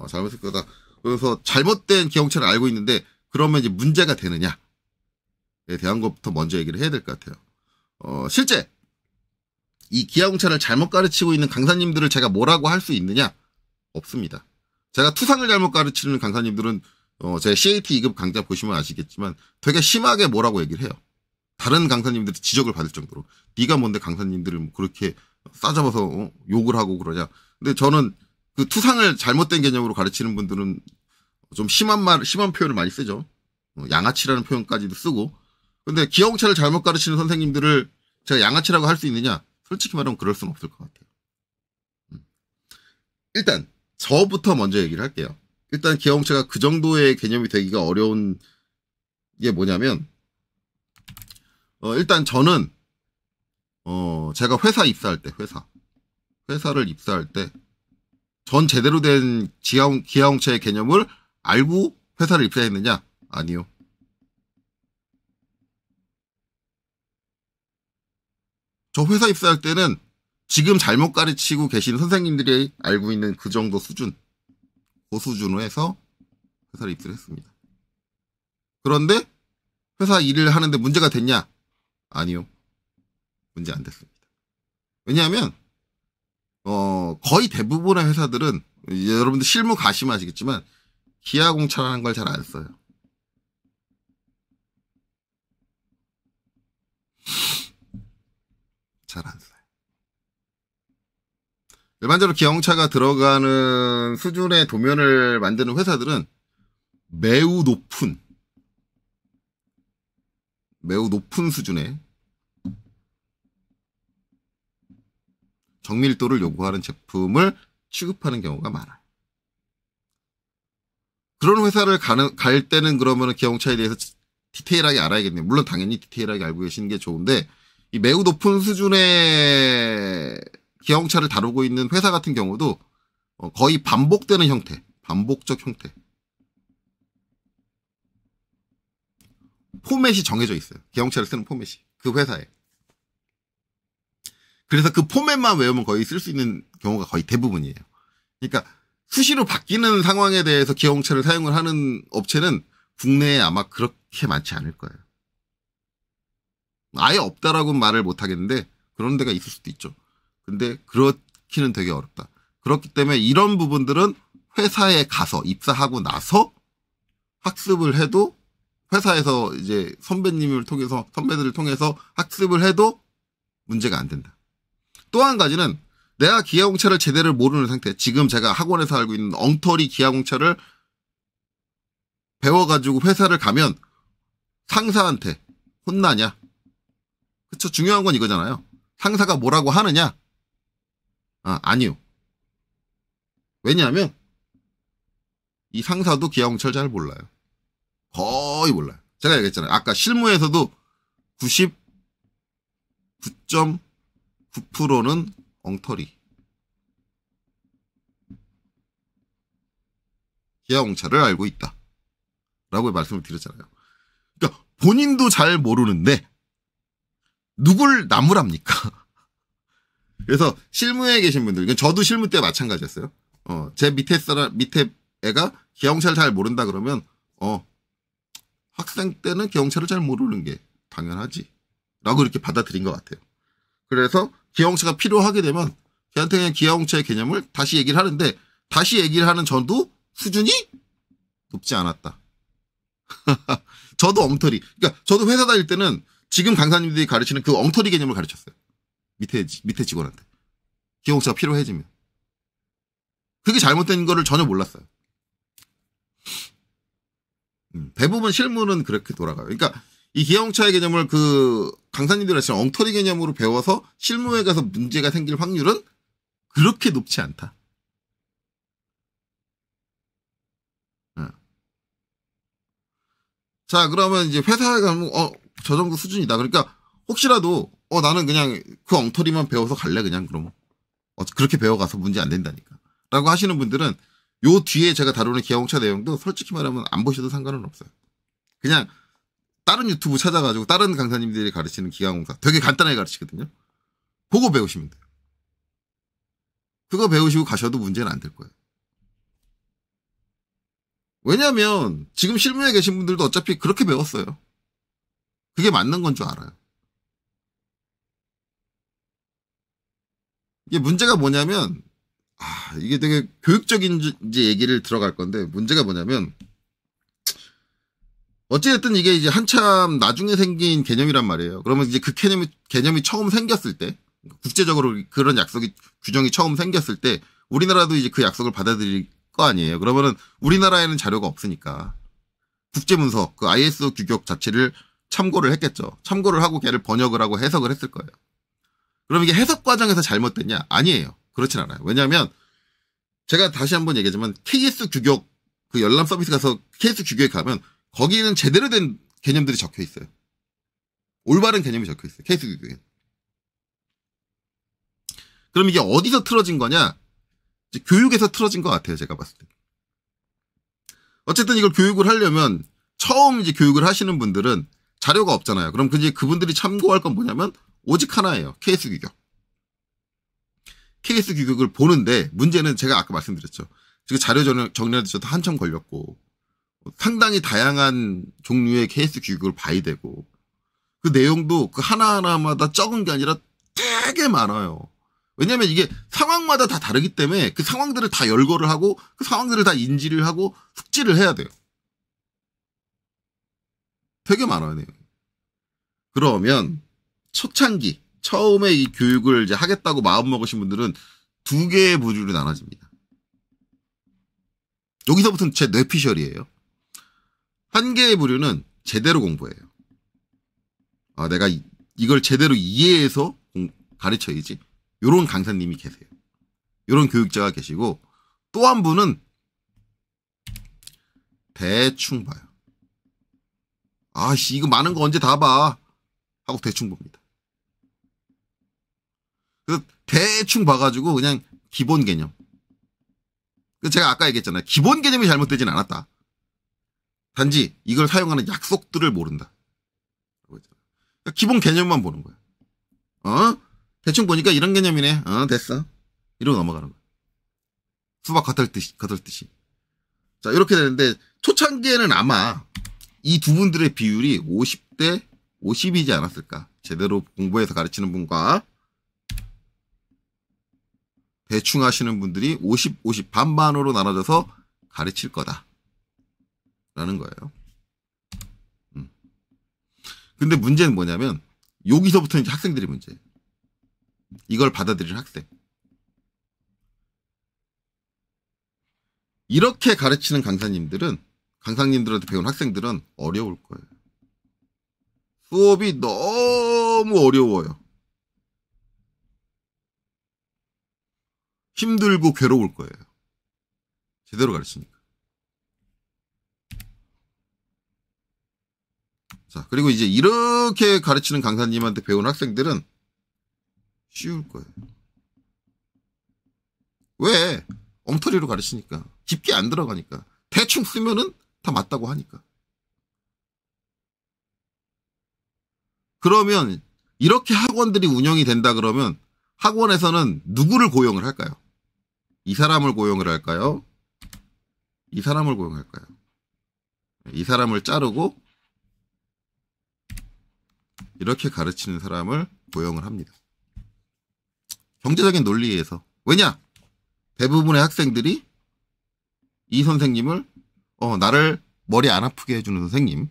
잘못됐을 거다. 그래서 잘못된 기하공차를 알고 있는데 그러면 이제 문제가 되느냐에 대한 것부터 먼저 얘기를 해야 될 것 같아요. 실제 이 기하공차를 잘못 가르치고 있는 강사님들을 제가 뭐라고 할 수 있느냐? 없습니다. 제가 투상을 잘못 가르치는 강사님들은 제 CAT 2급 강좌 보시면 아시겠지만 되게 심하게 뭐라고 얘기를 해요. 다른 강사님들이 지적을 받을 정도로. 네가 뭔데 강사님들을 뭐 그렇게 싸잡아서 욕을 하고 그러냐. 근데 저는 그 투상을 잘못된 개념으로 가르치는 분들은 좀 심한 표현을 많이 쓰죠. 양아치라는 표현까지도 쓰고. 근데 기하공차를 잘못 가르치는 선생님들을 제가 양아치라고 할 수 있느냐? 솔직히 말하면 그럴 수는 없을 것 같아요. 일단 저부터 먼저 얘기를 할게요. 일단 기하공차가 그 정도의 개념이 되기가 어려운 게 뭐냐면 일단 저는 제가 회사 입사할 때 회사를 입사할 때 전 제대로 된 기하공차의 개념을 알고 회사를 입사했느냐? 아니요. 저 회사 입사할 때는 지금 잘못 가르치고 계신 선생님들이 알고 있는 그 정도 수준, 그 수준으로 해서 회사를 입사를 했습니다. 그런데 회사 일을 하는데 문제가 됐냐? 아니요. 문제 안 됐습니다. 왜냐하면 거의 대부분의 회사들은 여러분들 실무 가시면 아시겠지만 기하공차라는 걸 잘 안 써요. 잘 안 써요. 일반적으로 기하공차가 들어가는 수준의 도면을 만드는 회사들은 매우 높은 수준의 정밀도를 요구하는 제품을 취급하는 경우가 많아요. 그런 회사를 갈 때는 그러면 기하공차에 대해서 디테일하게 알아야겠네요. 물론 당연히 디테일하게 알고 계시는 게 좋은데 이 매우 높은 수준의 기하공차를 다루고 있는 회사 같은 경우도 거의 반복되는 형태, 반복적 형태. 포맷이 정해져 있어요. 기하공차를 쓰는 포맷이. 그 회사에. 그래서 그 포맷만 외우면 거의 쓸 수 있는 경우가 거의 대부분이에요. 그러니까 수시로 바뀌는 상황에 대해서 기하공차를 사용을 하는 업체는 국내에 아마 그렇게 많지 않을 거예요. 아예 없다라고는 말을 못 하겠는데 그런 데가 있을 수도 있죠. 근데 그렇기는 되게 어렵다. 그렇기 때문에 이런 부분들은 회사에 가서 입사하고 나서 학습을 해도 회사에서 이제 선배들을 통해서 학습을 해도 문제가 안 된다. 또 한 가지는 내가 기하공차를 제대로 모르는 상태, 지금 제가 학원에서 알고 있는 엉터리 기하공차를 배워가지고 회사를 가면 상사한테 혼나냐? 그쵸? 중요한 건 이거잖아요. 상사가 뭐라고 하느냐? 아니요. 왜냐하면 이 상사도 기하공차를 잘 몰라요. 거의 몰라요. 제가 얘기했잖아요. 아까 실무에서도 99.9%는 엉터리. 기하공차를 알고 있다. 라고 말씀을 드렸잖아요. 그러니까 본인도 잘 모르는데 누굴 나무랍니까? 그래서 실무에 계신 분들, 저도 실무 때 마찬가지였어요. 제 밑에 애가 기하공차를 잘 모른다 그러면 학생 때는 기하공차를 잘 모르는 게 당연하지. 라고 이렇게 받아들인 것 같아요. 그래서 기하공차가 필요하게 되면 걔한테 그냥 기하공차의 개념을 다시 얘기를 하는데 다시 얘기를 하는 저도 수준이 높지 않았다. 저도 엉터리. 그러니까 저도 회사 다닐 때는 지금 강사님들이 가르치는 그 엉터리 개념을 가르쳤어요. 밑에 직원한테. 기하공차가 필요해지면. 그게 잘못된 거를 전혀 몰랐어요. 대부분 실무는 그렇게 돌아가요. 그러니까 이 기하공차의 개념을 그 강사님들이 가르치는 엉터리 개념으로 배워서 실무에 가서 문제가 생길 확률은 그렇게 높지 않다. 자, 그러면 이제 회사에 가면, 저 정도 수준이다. 그러니까, 혹시라도, 나는 그냥 그 엉터리만 배워서 갈래, 그냥, 그러면. 그렇게 배워가서 문제 안 된다니까. 라고 하시는 분들은, 요 뒤에 제가 다루는 기하공차 내용도 솔직히 말하면 안 보셔도 상관은 없어요. 그냥, 다른 유튜브 찾아가지고, 다른 강사님들이 가르치는 기하공차, 되게 간단하게 가르치거든요. 보고 배우시면 돼요. 그거 배우시고 가셔도 문제는 안 될 거예요. 왜냐면 지금 실무에 계신 분들도 어차피 그렇게 배웠어요. 그게 맞는 건 줄 알아요. 이게 문제가 뭐냐면 이게 되게 교육적인 이제 얘기를 들어갈 건데 문제가 뭐냐면 어찌됐든 이게 이제 한참 나중에 생긴 개념이란 말이에요. 그러면 이제 그 개념이 처음 생겼을 때 국제적으로 그런 규정이 처음 생겼을 때 우리나라도 이제 그 약속을 받아들일 거 아니에요. 그러면은 우리나라에는 자료가 없으니까 국제문서 그 ISO 규격 자체를 참고를 했겠죠. 참고를 하고 걔를 번역을 하고 해석을 했을 거예요. 그럼 이게 해석 과정에서 잘못됐냐? 아니에요. 그렇진 않아요. 왜냐하면 제가 다시 한번 얘기하지만 KS 규격 그 열람 서비스 가서 KS 규격에 가면 거기는 제대로 된 개념들이 적혀 있어요. 올바른 개념이 적혀 있어요. KS 규격에. 그럼 이게 어디서 틀어진 거냐? 이제 교육에서 틀어진 것 같아요. 제가 봤을 때. 어쨌든 이걸 교육을 하려면 처음 이제 교육을 하시는 분들은 자료가 없잖아요. 그럼 이제 그분들이 참고할 건 뭐냐면 오직 하나예요. KS 규격. KS 규격을 보는데 문제는 제가 아까 말씀드렸죠. 지금 자료 정리하는데 저도 한참 걸렸고 상당히 다양한 종류의 KS 규격을 봐야 되고 그 내용도 그 하나하나마다 적은 게 아니라 되게 많아요. 왜냐면 이게 상황마다 다 다르기 때문에 그 상황들을 다 열거를 하고 그 상황들을 다 인지를 하고 숙지를 해야 돼요. 되게 많아요. 그러면 초창기 처음에 이 교육을 이제 하겠다고 마음먹으신 분들은 두 개의 부류로 나눠집니다. 여기서부터는 제 뇌피셜이에요. 한 개의 부류는 제대로 공부해요. 내가 이걸 제대로 이해해서 가르쳐야지. 요런 강사님이 계세요. 요런 교육자가 계시고 또 한 분은 대충 봐요. 이거 많은 거 언제 다 봐. 하고 대충 봅니다. 그래서 대충 봐가지고 그냥 기본 개념. 제가 아까 얘기했잖아요. 기본 개념이 잘못되진 않았다. 단지 이걸 사용하는 약속들을 모른다. 그러니까 기본 개념만 보는 거야. 대충 보니까 이런 개념이네. 됐어. 이러고 넘어가는 거야. 수박 겉핥듯이. 자, 이렇게 되는데 초창기에는 아마 이 두 분들의 비율이 50대 50이지 않았을까. 제대로 공부해서 가르치는 분과 대충 하시는 분들이 50 반반으로 나눠져서 가르칠 거다. 라는 거예요. 근데 문제는 뭐냐면 여기서부터 이제 학생들이 문제예요. 이걸 받아들일 학생. 이렇게 가르치는 강사님들한테 배운 학생들은 어려울 거예요. 수업이 너무 어려워요. 힘들고 괴로울 거예요. 제대로 가르치니까. 자, 그리고 이제 이렇게 가르치는 강사님한테 배운 학생들은 쉬울 거예요. 왜? 엉터리로 가르치니까. 깊게 안 들어가니까. 대충 쓰면은 다 맞다고 하니까. 그러면 이렇게 학원들이 운영이 된다 그러면 학원에서는 누구를 고용을 할까요? 이 사람을 고용을 할까요? 이 사람을 고용할까요? 이 사람을 자르고 이렇게 가르치는 사람을 고용을 합니다. 경제적인 논리에서. 왜냐? 대부분의 학생들이 이 선생님을 나를 머리 안 아프게 해주는 선생님,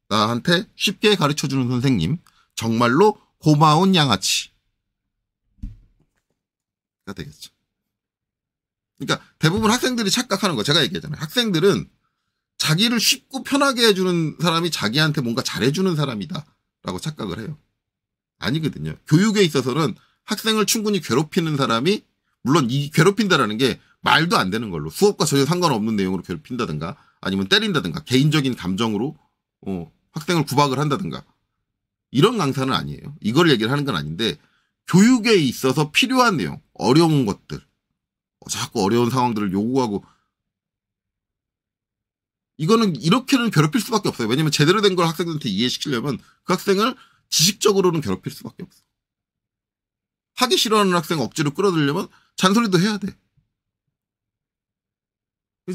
나한테 쉽게 가르쳐주는 선생님, 정말로 고마운 양아치가 되겠죠. 그러니까 대부분 학생들이 착각하는 거 제가 얘기했잖아요. 학생들은 자기를 쉽고 편하게 해주는 사람이 자기한테 뭔가 잘해주는 사람이다 라고 착각을 해요. 아니거든요. 교육에 있어서는 학생을 충분히 괴롭히는 사람이, 물론 이 괴롭힌다라는 게 말도 안 되는 걸로 수업과 전혀 상관없는 내용으로 괴롭힌다든가 아니면 때린다든가 개인적인 감정으로 학생을 구박을 한다든가 이런 강사는 아니에요. 이걸 얘기를 하는 건 아닌데, 교육에 있어서 필요한 내용, 어려운 것들, 자꾸 어려운 상황들을 요구하고, 이거는 이렇게는 괴롭힐 수밖에 없어요. 왜냐면 제대로 된 걸 학생들한테 이해시키려면 그 학생을 지식적으로는 괴롭힐 수밖에 없어. 하기 싫어하는 학생 억지로 끌어들이려면 잔소리도 해야 돼.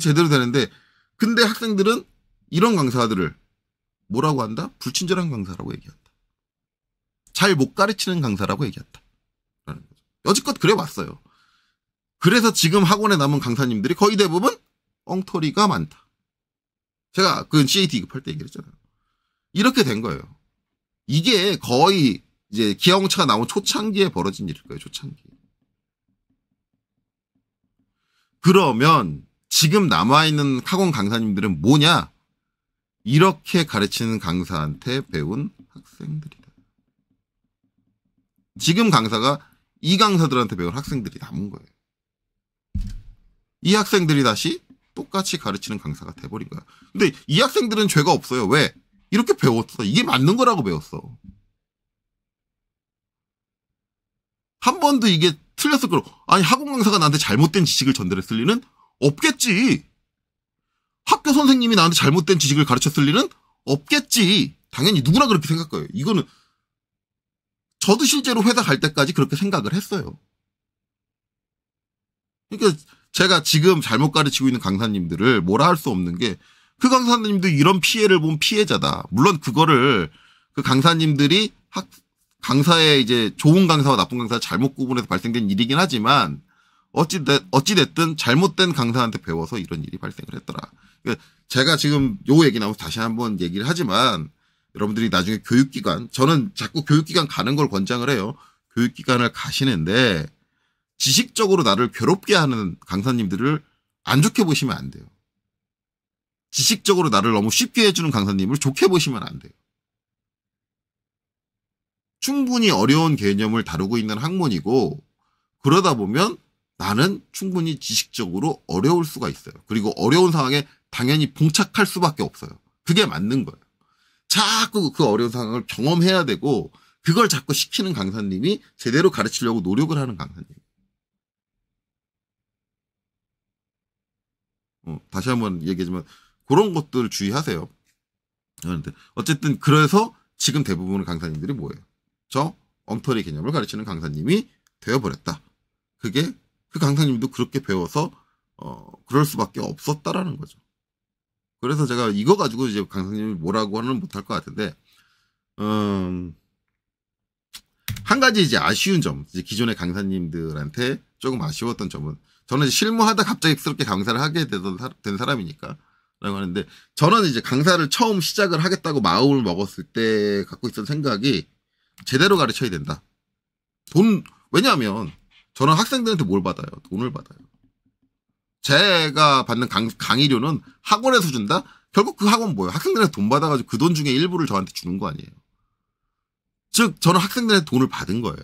제대로 되는데, 근데 학생들은 이런 강사들을 뭐라고 한다? 불친절한 강사라고 얘기한다. 잘 못 가르치는 강사라고 얘기한다. 라는 거죠. 여지껏 그래 왔어요. 그래서 지금 학원에 남은 강사님들이 거의 대부분 엉터리가 많다. 제가 그 CAT 급할 때 얘기를 했잖아요. 이렇게 된 거예요. 이게 거의 이제 기아홍차가 나온 초창기에 벌어진 일일 거예요. 초창기. 그러면 지금 남아있는 학원 강사님들은 뭐냐? 이렇게 가르치는 강사한테 배운 학생들이다. 지금 강사가 이 강사들한테 배운 학생들이 남은 거예요. 이 학생들이 다시 똑같이 가르치는 강사가 돼버린 거야. 근데 이 학생들은 죄가 없어요. 왜? 이렇게 배웠어. 이게 맞는 거라고 배웠어. 한 번도 이게 틀렸을 거로. 아니, 학원 강사가 나한테 잘못된 지식을 전달했을 리는 없겠지. 학교 선생님이 나한테 잘못된 지식을 가르쳤을 리는 없겠지. 당연히 누구나 그렇게 생각할 거예요. 이거는 저도 실제로 회사 갈 때까지 그렇게 생각을 했어요. 그러니까 제가 지금 잘못 가르치고 있는 강사님들을 뭐라 할 수 없는 게, 그 강사님도 이런 피해를 본 피해자다. 물론 그거를 그 강사님들이 강사의 이제 좋은 강사와 나쁜 강사 잘못 구분해서 발생된 일이긴 하지만, 어찌됐든 잘못된 강사한테 배워서 이런 일이 발생을 했더라. 그러니까 제가 지금 요 얘기 나오면서 다시 한번 얘기를 하지만, 여러분들이 나중에 교육기관, 저는 자꾸 교육기관 가는 걸 권장을 해요. 교육기관을 가시는데 지식적으로 나를 괴롭게 하는 강사님들을 안 좋게 보시면 안 돼요. 지식적으로 나를 너무 쉽게 해주는 강사님을 좋게 보시면 안 돼요. 충분히 어려운 개념을 다루고 있는 학문이고, 그러다 보면 나는 충분히 지식적으로 어려울 수가 있어요. 그리고 어려운 상황에 당연히 봉착할 수밖에 없어요. 그게 맞는 거예요. 자꾸 그 어려운 상황을 경험해야 되고, 그걸 자꾸 시키는 강사님이 제대로 가르치려고 노력을 하는 강사님. 다시 한번 얘기하지만 그런 것들 주의하세요. 그런데 어쨌든 그래서 지금 대부분의 강사님들이 뭐예요? 저 엉터리 개념을 가르치는 강사님이 되어버렸다. 그게 그 강사님도 그렇게 배워서 그럴 수밖에 없었다라는 거죠. 그래서 제가 이거 가지고 이제 강사님이 뭐라고 하는 못할 것 같은데, 한 가지 이제 아쉬운 점, 이제 기존의 강사님들한테 조금 아쉬웠던 점은, 저는 이제 실무하다 갑작스럽게 강사를 하게 된 사람이니까 라고 하는데, 저는 이제 강사를 처음 시작을 하겠다고 마음을 먹었을 때 갖고 있었던 생각이, 제대로 가르쳐야 된다. 왜냐하면 저는 학생들한테 뭘 받아요? 돈을 받아요. 제가 받는 강의료는 학원에서 준다? 결국 그 학원 뭐예요? 학생들한테 돈 받아가지고 그 돈 중에 일부를 저한테 주는 거 아니에요. 즉 저는 학생들한테 돈을 받은 거예요.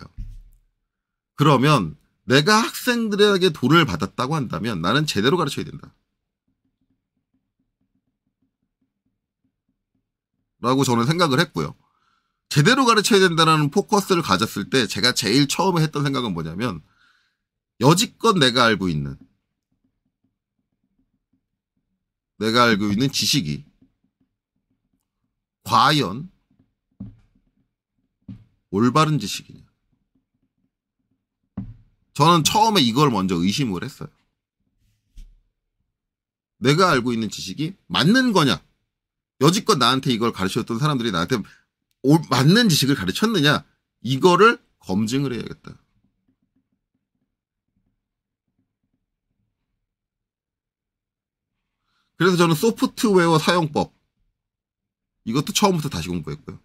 그러면 내가 학생들에게 돈을 받았다고 한다면 나는 제대로 가르쳐야 된다. 라고 저는 생각을 했고요. 제대로 가르쳐야 된다는 포커스를 가졌을 때 제가 제일 처음에 했던 생각은 뭐냐면, 여지껏 내가 알고 있는 지식이 과연 올바른 지식이냐. 저는 처음에 이걸 먼저 의심을 했어요. 내가 알고 있는 지식이 맞는 거냐. 여지껏 나한테 이걸 가르쳐줬던 사람들이 나한테 맞는 지식을 가르쳤느냐 이거를 검증을 해야겠다. 그래서 저는 소프트웨어 사용법 이것도 처음부터 다시 공부했고요.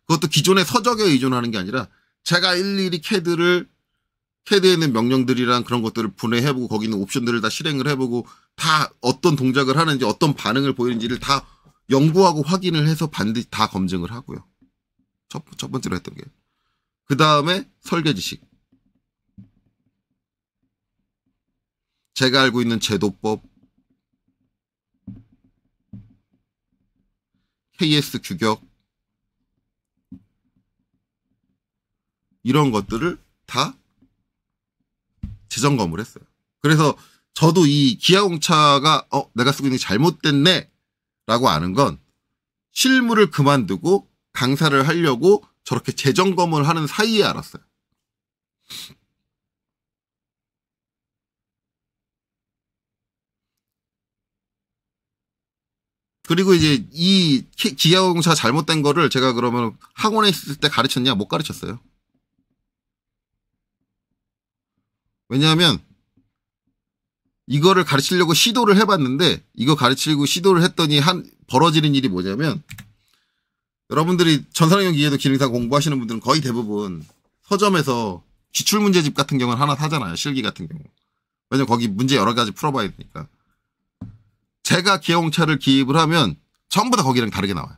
그것도 기존의 서적에 의존하는 게 아니라 제가 일일이 캐드에 있는 명령들이랑 그런 것들을 분해해보고 거기 있는 옵션들을 다 실행을 해보고 다 어떤 동작을 하는지 어떤 반응을 보이는지를 다 연구하고 확인을 해서 반드시 다 검증을 하고요. 첫 번째로 했던 게. 그 다음에 설계 지식. 제가 알고 있는 제도법, KS 규격, 이런 것들을 다 재점검을 했어요. 그래서 저도 이 기아공차가 내가 쓰고 있는 게 잘못됐네 라고 아는 건 실무를 그만두고 강사를 하려고 저렇게 재점검을 하는 사이에 알았어요. 그리고 이제 이 기아공차 잘못된 거를 제가 그러면 학원에 있을 때 가르쳤냐? 못 가르쳤어요. 왜냐하면 이거를 가르치려고 시도를 해봤는데 이거 가르치려고 시도를 했더니 벌어지는 일이 뭐냐면 여러분들이 전산학용 기계도 기능사 공부하시는 분들은 거의 대부분 서점에서 기출문제집 같은 경우는 하나 사잖아요. 실기 같은 경우. 왜냐면 거기 문제 여러 가지 풀어봐야 되니까. 제가 기아공차를 기입을 하면 전부 다 거기랑 다르게 나와요.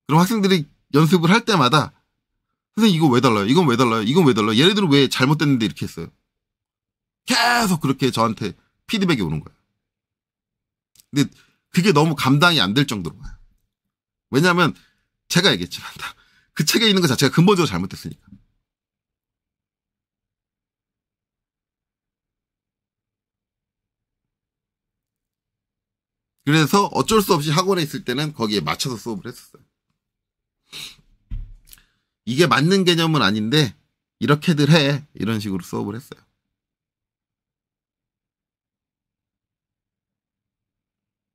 그럼 학생들이 연습을 할 때마다 선생님 이거 왜 달라요? 이건 왜 달라요? 이건 왜 달라요? 얘네들은 왜 잘못됐는데 이렇게 했어요? 계속 그렇게 저한테 피드백이 오는 거예요. 근데 그게 너무 감당이 안 될 정도로 와요. 왜냐하면 제가 얘기했지만 그 책에 있는 것 자체가 근본적으로 잘못됐으니까. 그래서 어쩔 수 없이 학원에 있을 때는 거기에 맞춰서 수업을 했었어요. 이게 맞는 개념은 아닌데 이렇게들 해. 이런 식으로 수업을 했어요.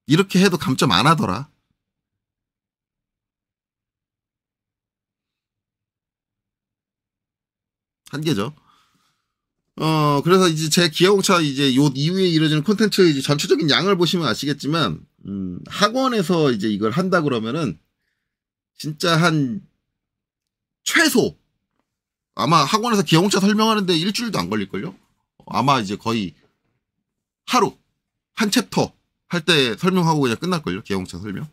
이렇게 해도 감점 안 하더라. 한계죠. 그래서 이제 제 기아공차 이제 요 이후에 이루어지는 콘텐츠 이제 전체적인 양을 보시면 아시겠지만, 학원에서 이제 이걸 한다 그러면은, 진짜 최소, 아마 학원에서 기아공차 설명하는데 일주일도 안 걸릴걸요? 아마 이제 거의 하루, 한 챕터 할 때 설명하고 그냥 끝날걸요? 기아공차 설명.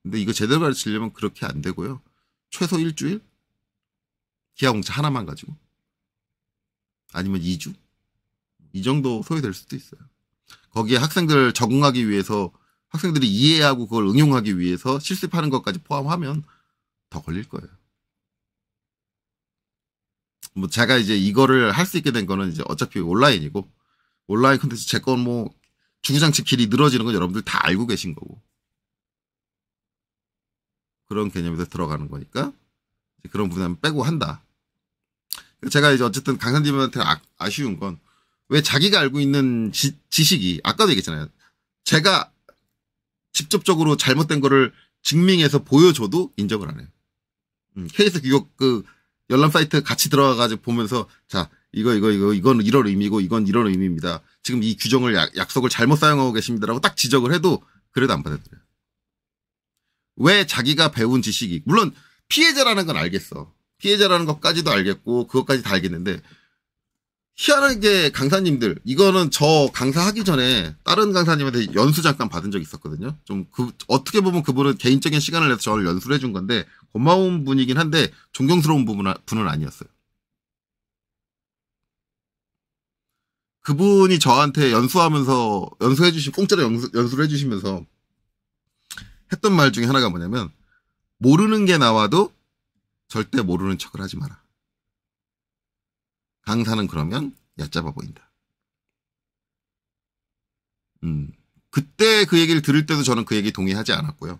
근데 이거 제대로 가르치려면 그렇게 안 되고요. 최소 일주일? 기아공차 하나만 가지고. 아니면 2주? 이 정도 소요될 수도 있어요. 거기에 학생들 적응하기 위해서 학생들이 이해하고 그걸 응용하기 위해서 실습하는 것까지 포함하면 더 걸릴 거예요. 뭐 제가 이제 이거를 할 수 있게 된 거는 이제 어차피 온라인이고 온라인 콘텐츠 제 건 뭐 주구장창 길이 늘어지는 건 여러분들 다 알고 계신 거고 그런 개념에서 들어가는 거니까 그런 부분은 빼고 한다. 제가 이제 어쨌든 강사님한테 아쉬운 건 왜 자기가 알고 있는 지식이 아까도 얘기했잖아요. 제가 직접적으로 잘못된 거를 증명해서 보여줘도 인정을 안 해요. KS 규격 그 열람 사이트 같이 들어가가지고 보면서 자 이건 이런 의미고 이건 이런 의미입니다. 지금 이 규정을 약속을 잘못 사용하고 계십니다라고 딱 지적을 해도 그래도 안 받아들여요. 왜 자기가 배운 지식이 물론 피해자라는 건 알겠어. 피해자라는 것까지도 알겠고 그것까지 다 알겠는데 희한하게 강사님들 이거는 저 강사하기 전에 다른 강사님한테 연수 잠깐 받은 적이 있었거든요. 좀 어떻게 보면 그분은 개인적인 시간을 내서 저를 연수를 해준 건데 고마운 분이긴 한데 존경스러운 분은 아니었어요. 그분이 저한테 연수하면서 공짜로 연수를 해주시면서 했던 말 중에 하나가 뭐냐면 모르는 게 나와도 절대 모르는 척을 하지 마라. 강사는 그러면 얕잡아 보인다. 그때 그 얘기를 들을 때도 저는 그 얘기 동의하지 않았고요.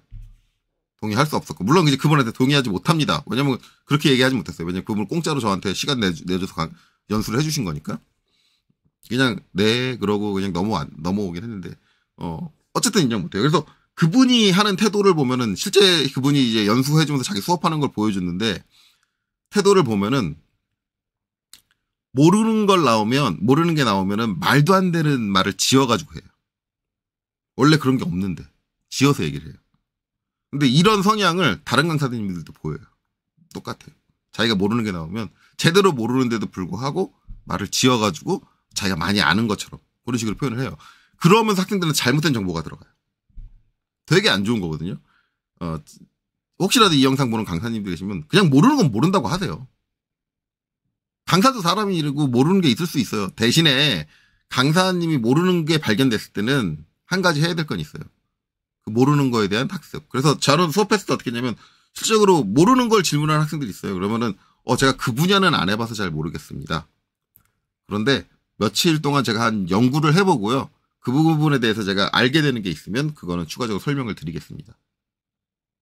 동의할 수 없었고 물론 이제 그분한테 동의하지 못합니다. 왜냐면 그렇게 얘기하지 못했어요. 왜냐면 그분은 공짜로 저한테 시간 내줘서 연수를 해주신 거니까 그냥 네 그러고 그냥 넘어오긴 했는데 어쨌든 인정 못해요. 그래서 그분이 하는 태도를 보면은 실제 그분이 이제 연수해주면서 자기 수업하는 걸 보여줬는데 태도를 보면은 모르는 게 나오면은 말도 안 되는 말을 지어가지고 해요. 원래 그런 게 없는데 지어서 얘기를 해요. 근데 이런 성향을 다른 강사님들도 보여요. 똑같아요. 자기가 모르는 게 나오면 제대로 모르는데도 불구하고 말을 지어가지고 자기가 많이 아는 것처럼 그런 식으로 표현을 해요. 그러면서 학생들은 잘못된 정보가 들어가요. 되게 안 좋은 거거든요. 혹시라도 이 영상 보는 강사님들 계시면 그냥 모르는 건 모른다고 하세요. 강사도 사람이 이러고 모르는 게 있을 수 있어요. 대신에 강사님이 모르는 게 발견됐을 때는 한 가지 해야 될 건 있어요. 그 모르는 거에 대한 학습. 그래서 저는 수업했을 때 어떻게 했냐면 실적으로 모르는 걸 질문하는 학생들이 있어요. 그러면은 제가 그 분야는 안 해봐서 잘 모르겠습니다. 그런데 며칠 동안 제가 한 연구를 해보고요. 그 부분에 대해서 제가 알게 되는 게 있으면 그거는 추가적으로 설명을 드리겠습니다.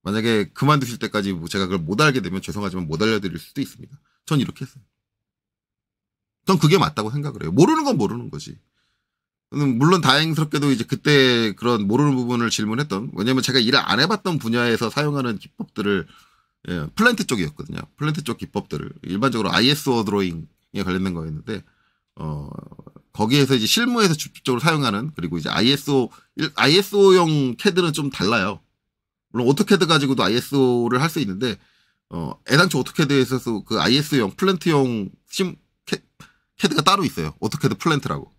만약에 그만두실 때까지 제가 그걸 못 알게 되면 죄송하지만 못 알려드릴 수도 있습니다. 전 이렇게 했어요. 전 그게 맞다고 생각을 해요. 모르는 건 모르는 거지. 물론 다행스럽게도 이제 그때 그런 모르는 부분을 질문했던, 왜냐면 제가 일을 안 해봤던 분야에서 사용하는 기법들을, 플랜트 쪽이었거든요. 플랜트 쪽 기법들을 일반적으로 ISO 드로잉에 관련된 거였는데, 거기에서 이제 실무에서 직접적으로 사용하는, 그리고 이제 ISO용 캐드는 좀 달라요. 물론 오토캐드 가지고도 ISO를 할 수 있는데, 애당초 오토캐드에서 그 ISO용, 플랜트용 캐드가 따로 있어요. 오토캐드 플랜트라고.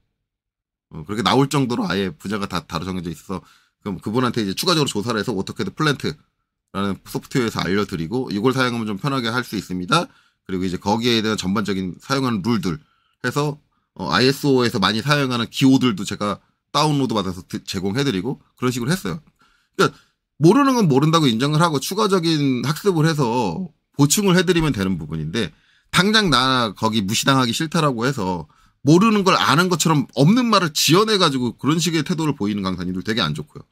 그렇게 나올 정도로 아예 분야가 다 다르게 정해져 있어서, 그럼 그분한테 이제 추가적으로 조사를 해서 오토캐드 플랜트라는 소프트웨어에서 알려드리고, 이걸 사용하면 좀 편하게 할 수 있습니다. 그리고 이제 거기에 대한 전반적인 사용하는 룰들 해서, ISO에서 많이 사용하는 기호들도 제가 다운로드 받아서 제공해드리고, 그런 식으로 했어요. 그러니까, 모르는 건 모른다고 인정을 하고, 추가적인 학습을 해서 보충을 해드리면 되는 부분인데, 당장 나 거기 무시당하기 싫다라고 해서, 모르는 걸 아는 것처럼 없는 말을 지어내가지고 그런 식의 태도를 보이는 강사님들 되게 안 좋고요.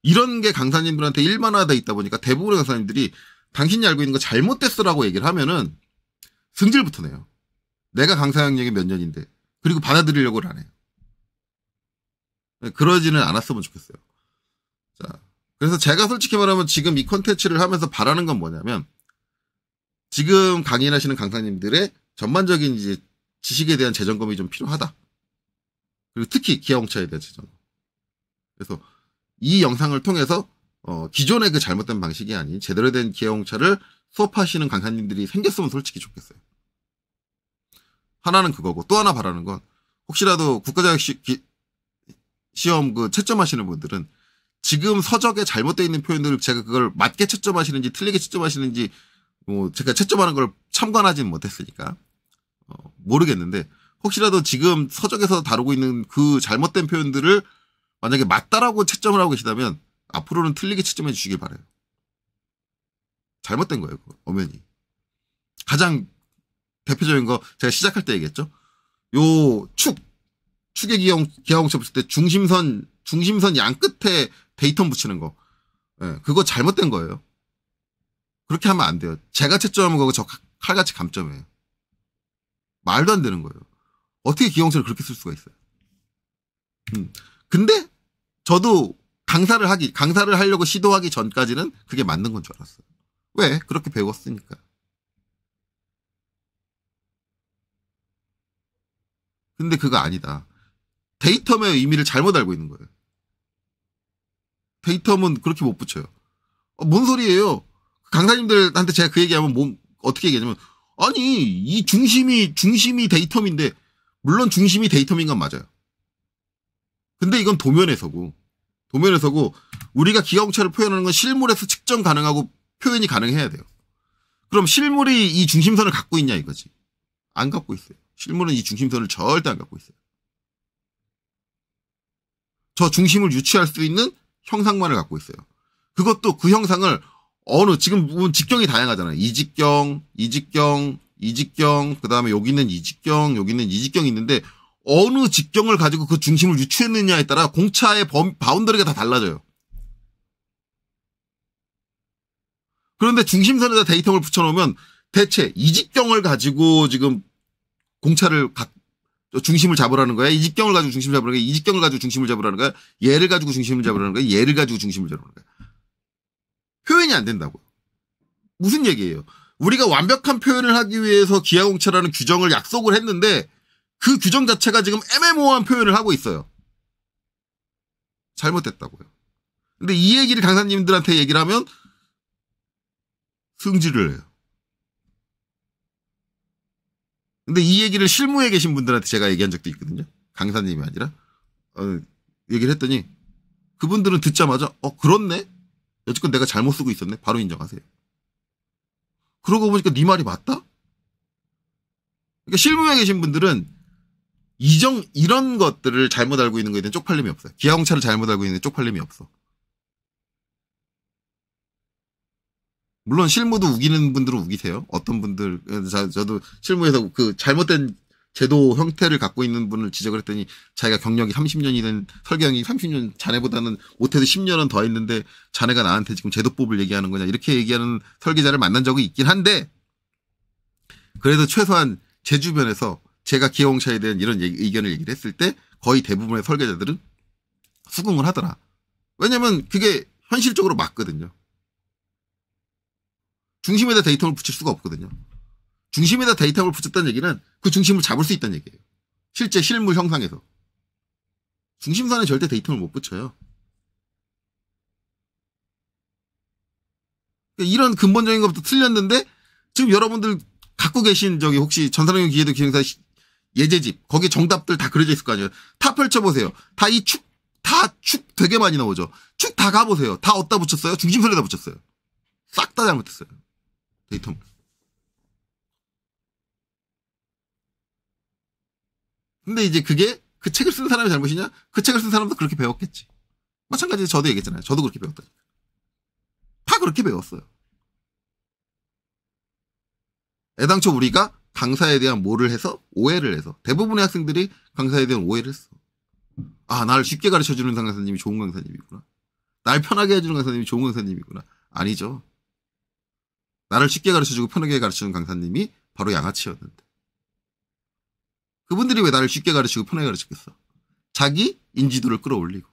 이런 게 강사님들한테 일반화되어 있다 보니까 대부분의 강사님들이 당신이 알고 있는 거 잘못됐어라고 얘기를 하면은 승질부터 내요. 내가 강사 학력이 몇 년인데. 그리고 받아들이려고 안 해요. 그러지는 않았으면 좋겠어요. 자, 그래서 제가 솔직히 말하면 지금 이 콘텐츠를 하면서 바라는 건 뭐냐면 지금 강의하시는 강사님들의 전반적인 이제 지식에 대한 재점검이 좀 필요하다. 그리고 특히 기아홍차에 대한 재점검. 그래서 이 영상을 통해서 기존의 그 잘못된 방식이 아닌 제대로 된 기아홍차를 수업하시는 강사님들이 생겼으면 솔직히 좋겠어요. 하나는 그거고 또 하나 바라는 건 혹시라도 국가자격 시험 그 채점하시는 분들은 지금 서적에 잘못되어 있는 표현들을 제가 그걸 맞게 채점하시는지 틀리게 채점하시는지 제가 채점하는 걸 참관하지는 못했으니까 모르겠는데 혹시라도 지금 서적에서 다루고 있는 그 잘못된 표현들을 만약에 맞다라고 채점을 하고 계시다면 앞으로는 틀리게 채점해 주시길 바라요. 잘못된 거예요. 그거, 엄연히. 가장 대표적인 거 제가 시작할 때 얘기했죠. 요 축의 기하공차 붙일 때 중심선 양 끝에 데이터 붙이는 거. 그거 잘못된 거예요. 그렇게 하면 안 돼요. 제가 채점한 거고 저 칼같이 감점해요. 말도 안 되는 거예요. 어떻게 기형체를 그렇게 쓸 수가 있어요. 근데 저도 강사를 하려고 시도하기 전까지는 그게 맞는 건 줄 알았어요. 왜? 그렇게 배웠으니까. 근데 그거 아니다. 데이텀의 의미를 잘못 알고 있는 거예요. 데이텀은 그렇게 못 붙여요. 뭔 소리예요? 강사님들한테 제가 그 얘기하면 어떻게 얘기하냐면 아니 이 중심이 데이텀인데 물론 중심이 데이텀인 건 맞아요. 근데 이건 도면에서고 우리가 기하공차를 표현하는 건 실물에서 측정 가능하고 표현이 가능해야 돼요. 그럼 실물이 이 중심선을 갖고 있냐 이거지. 안 갖고 있어요. 실물은 이 중심선을 절대 안 갖고 있어요. 저 중심을 유추할 수 있는 형상만을 갖고 있어요. 그것도 그 형상을 지금 보면 직경이 다양하잖아요. 이직경, 그 다음에 여기는 이직경, 여기는 이직경이 있는데 어느 직경을 가지고 그 중심을 유추했느냐에 따라 공차의 바운더리가 다 달라져요. 그런데 중심선에다 데이터를 붙여놓으면 대체 이직경을 가지고 지금 공차를 중심을 잡으라는 거야? 이 직경을 가지고 중심을 잡으라는 거야? 이 직경을 가지고 중심을 잡으라는 거야? 얘를 가지고 중심을 잡으라는 거야? 얘를 가지고 중심을 잡으라는 거야? 표현이 안 된다고. 무슨 얘기예요? 우리가 완벽한 표현을 하기 위해서 기하공차라는 규정을 약속을 했는데 그 규정 자체가 지금 애매모호한 표현을 하고 있어요. 잘못됐다고요. 근데 이 얘기를 강사님들한테 얘기를 하면 승질을 해요. 근데 이 얘기를 실무에 계신 분들한테 제가 얘기한 적도 있거든요. 강사님이 아니라. 얘기를 했더니 그분들은 듣자마자 그렇네? 여지껏 내가 잘못 쓰고 있었네? 바로 인정하세요. 그러고 보니까 네 말이 맞다? 그러니까 실무에 계신 분들은 이런 것들을 잘못 알고 있는 거에 대한 쪽팔림이 없어요. 기하공차를 잘못 알고 있는 데 쪽팔림이 없어. 물론 실무도 우기는 분들은 우기세요. 어떤 분들, 저도 실무에서 그 잘못된 제도 형태를 갖고 있는 분을 지적을 했더니 자기가 경력이 30년이 된 설계형이 30년 자네보다는 못해도 10년은 더 했는데 자네가 나한테 지금 제도법을 얘기하는 거냐 이렇게 얘기하는 설계자를 만난 적이 있긴 한데 그래도 최소한 제 주변에서 제가 기하공차에 대한 이런 의견을 얘기를 했을 때 거의 대부분의 설계자들은 수긍을 하더라. 왜냐면 그게 현실적으로 맞거든요. 중심에다 데이터를 붙일 수가 없거든요. 중심에다 데이터를 붙였다는 얘기는 그 중심을 잡을 수 있다는 얘기예요. 실제 실물 형상에서. 중심선에 절대 데이터를 못 붙여요. 이런 근본적인 것부터 틀렸는데 지금 여러분들 갖고 계신 저기 혹시 전산응용 기계도 기능사 예제집 거기에 정답들 다 그려져 있을 거 아니에요. 다 펼쳐보세요. 다 이 축 되게 많이 나오죠. 축 다 가보세요. 다 어디다 붙였어요? 중심선에다 붙였어요. 싹 다 잘못했어요. 데이터. 근데 이제 그게 그 책을 쓴 사람의 잘못이냐? 그 책을 쓴 사람도 그렇게 배웠겠지. 마찬가지로 저도 얘기했잖아요. 저도 그렇게 배웠다니까. 다 그렇게 배웠어요. 애당초 우리가 강사에 대한 뭐를 해서 오해를 해서 대부분의 학생들이 강사에 대한 오해를 했어. 아, 나를 쉽게 가르쳐주는 강사님이 좋은 강사님이구나. 날 편하게 해주는 강사님이 좋은 강사님이구나. 아니죠. 나를 쉽게 가르쳐주고 편하게 가르치는 강사님이 바로 양아치였는데. 그분들이 왜 나를 쉽게 가르치고 편하게 가르치겠어? 자기 인지도를 끌어올리고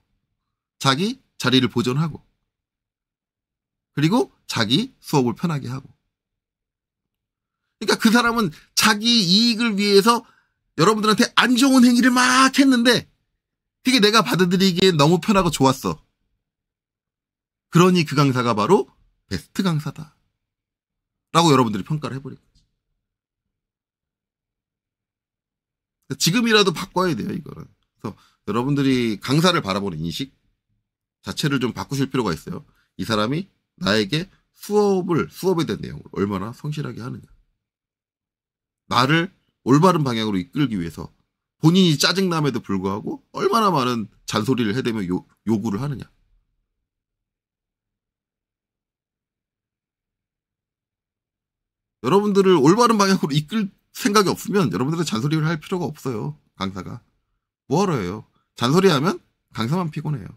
자기 자리를 보존하고 그리고 자기 수업을 편하게 하고 그러니까 그 사람은 자기 이익을 위해서 여러분들한테 안 좋은 행위를 막 했는데 그게 내가 받아들이기에 너무 편하고 좋았어. 그러니 그 강사가 바로 베스트 강사다. 라고 여러분들이 평가를 해버린 거지. 지금이라도 바꿔야 돼요, 이거는. 그래서 여러분들이 강사를 바라보는 인식 자체를 좀 바꾸실 필요가 있어요. 이 사람이 나에게 수업에 대한 내용을 얼마나 성실하게 하느냐. 나를 올바른 방향으로 이끌기 위해서 본인이 짜증남에도 불구하고 얼마나 많은 잔소리를 해대며 요구를 하느냐. 여러분들을 올바른 방향으로 이끌 생각이 없으면 여러분들은 잔소리를 할 필요가 없어요. 강사가. 뭐하러 해요? 잔소리하면 강사만 피곤해요.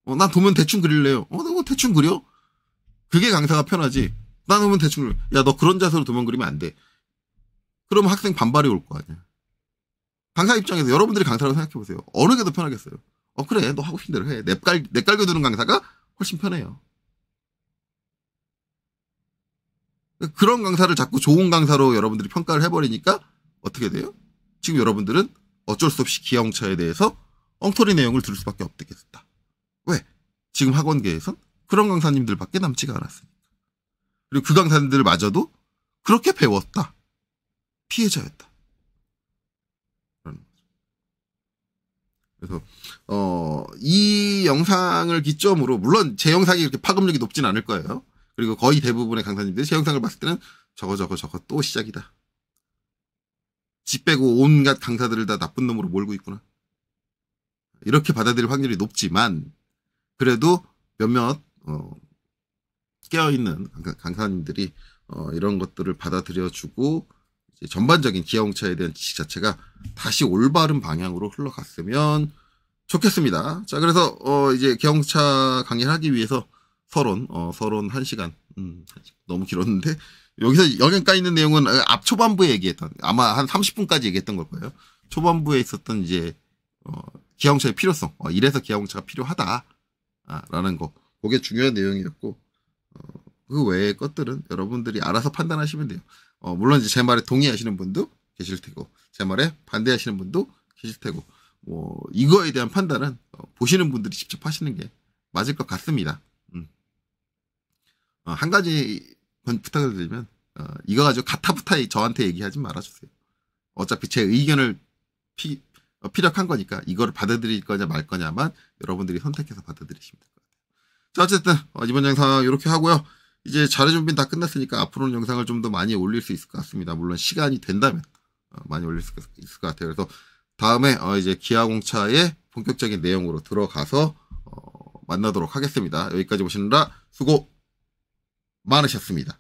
난 도면 대충 그릴래요. 나 뭐 대충 그려? 그게 강사가 편하지. 나 도면 대충 그려. 야, 너 그런 자세로 도면 그리면 안 돼. 그러면 학생 반발이 올 거 아니야. 강사 입장에서 여러분들이 강사라고 생각해보세요. 어느 게 더 편하겠어요? 그래, 너 하고 싶은 대로 해. 내 깔겨두는 강사가 훨씬 편해요. 그런 강사를 자꾸 좋은 강사로 여러분들이 평가를 해버리니까 어떻게 돼요? 지금 여러분들은 어쩔 수 없이 기하공차에 대해서 엉터리 내용을 들을 수밖에 없겠다. 왜? 지금 학원계에선 그런 강사님들밖에 남지가 않았으니까. 그리고 그 강사님들마저도 그렇게 배웠다. 피해자였다. 그래서 이 영상을 기점으로 물론 제 영상이 그렇게 파급력이 높진 않을 거예요. 그리고 거의 대부분의 강사님들이 제 영상을 봤을 때는 저거 또 시작이다. 지 빼고 온갖 강사들을 다 나쁜 놈으로 몰고 있구나. 이렇게 받아들일 확률이 높지만 그래도 몇몇 깨어있는 강사님들이 이런 것들을 받아들여주고 이제 전반적인 기하공차에 대한 지식 자체가 다시 올바른 방향으로 흘러갔으면 좋겠습니다. 자, 그래서 이제 기하공차 강의를 하기 위해서 서론 1시간 너무 길었는데 여기서 영양가 있는 내용은 앞 초반부에 얘기했던, 아마 한 30분까지 얘기했던 걸 거예요. 초반부에 있었던 이제 기아용차의 필요성, 이래서 기아용차가 필요하다 라는 거, 그게 중요한 내용이었고, 그 외의 것들은 여러분들이 알아서 판단하시면 돼요. 물론 이제 제 말에 동의하시는 분도 계실 테고, 제 말에 반대하시는 분도 계실 테고, 이거에 대한 판단은 보시는 분들이 직접 하시는 게 맞을 것 같습니다. 한 가지 부탁을 드리면, 이거 가지고 가타부타 저한테 얘기하지 말아주세요. 어차피 제 의견을 피력한 거니까 이거를 받아들일 거냐 말 거냐만 여러분들이 선택해서 받아들이시면 될 것 같아요. 자, 어쨌든 이번 영상 이렇게 하고요. 이제 자료 준비는 다 끝났으니까 앞으로는 영상을 좀 더 많이 올릴 수 있을 것 같습니다. 물론 시간이 된다면 많이 올릴 수 있을 것 같아요. 그래서 다음에 이제 기아공차의 본격적인 내용으로 들어가서 만나도록 하겠습니다. 여기까지 보시느라 수고 많으셨습니다.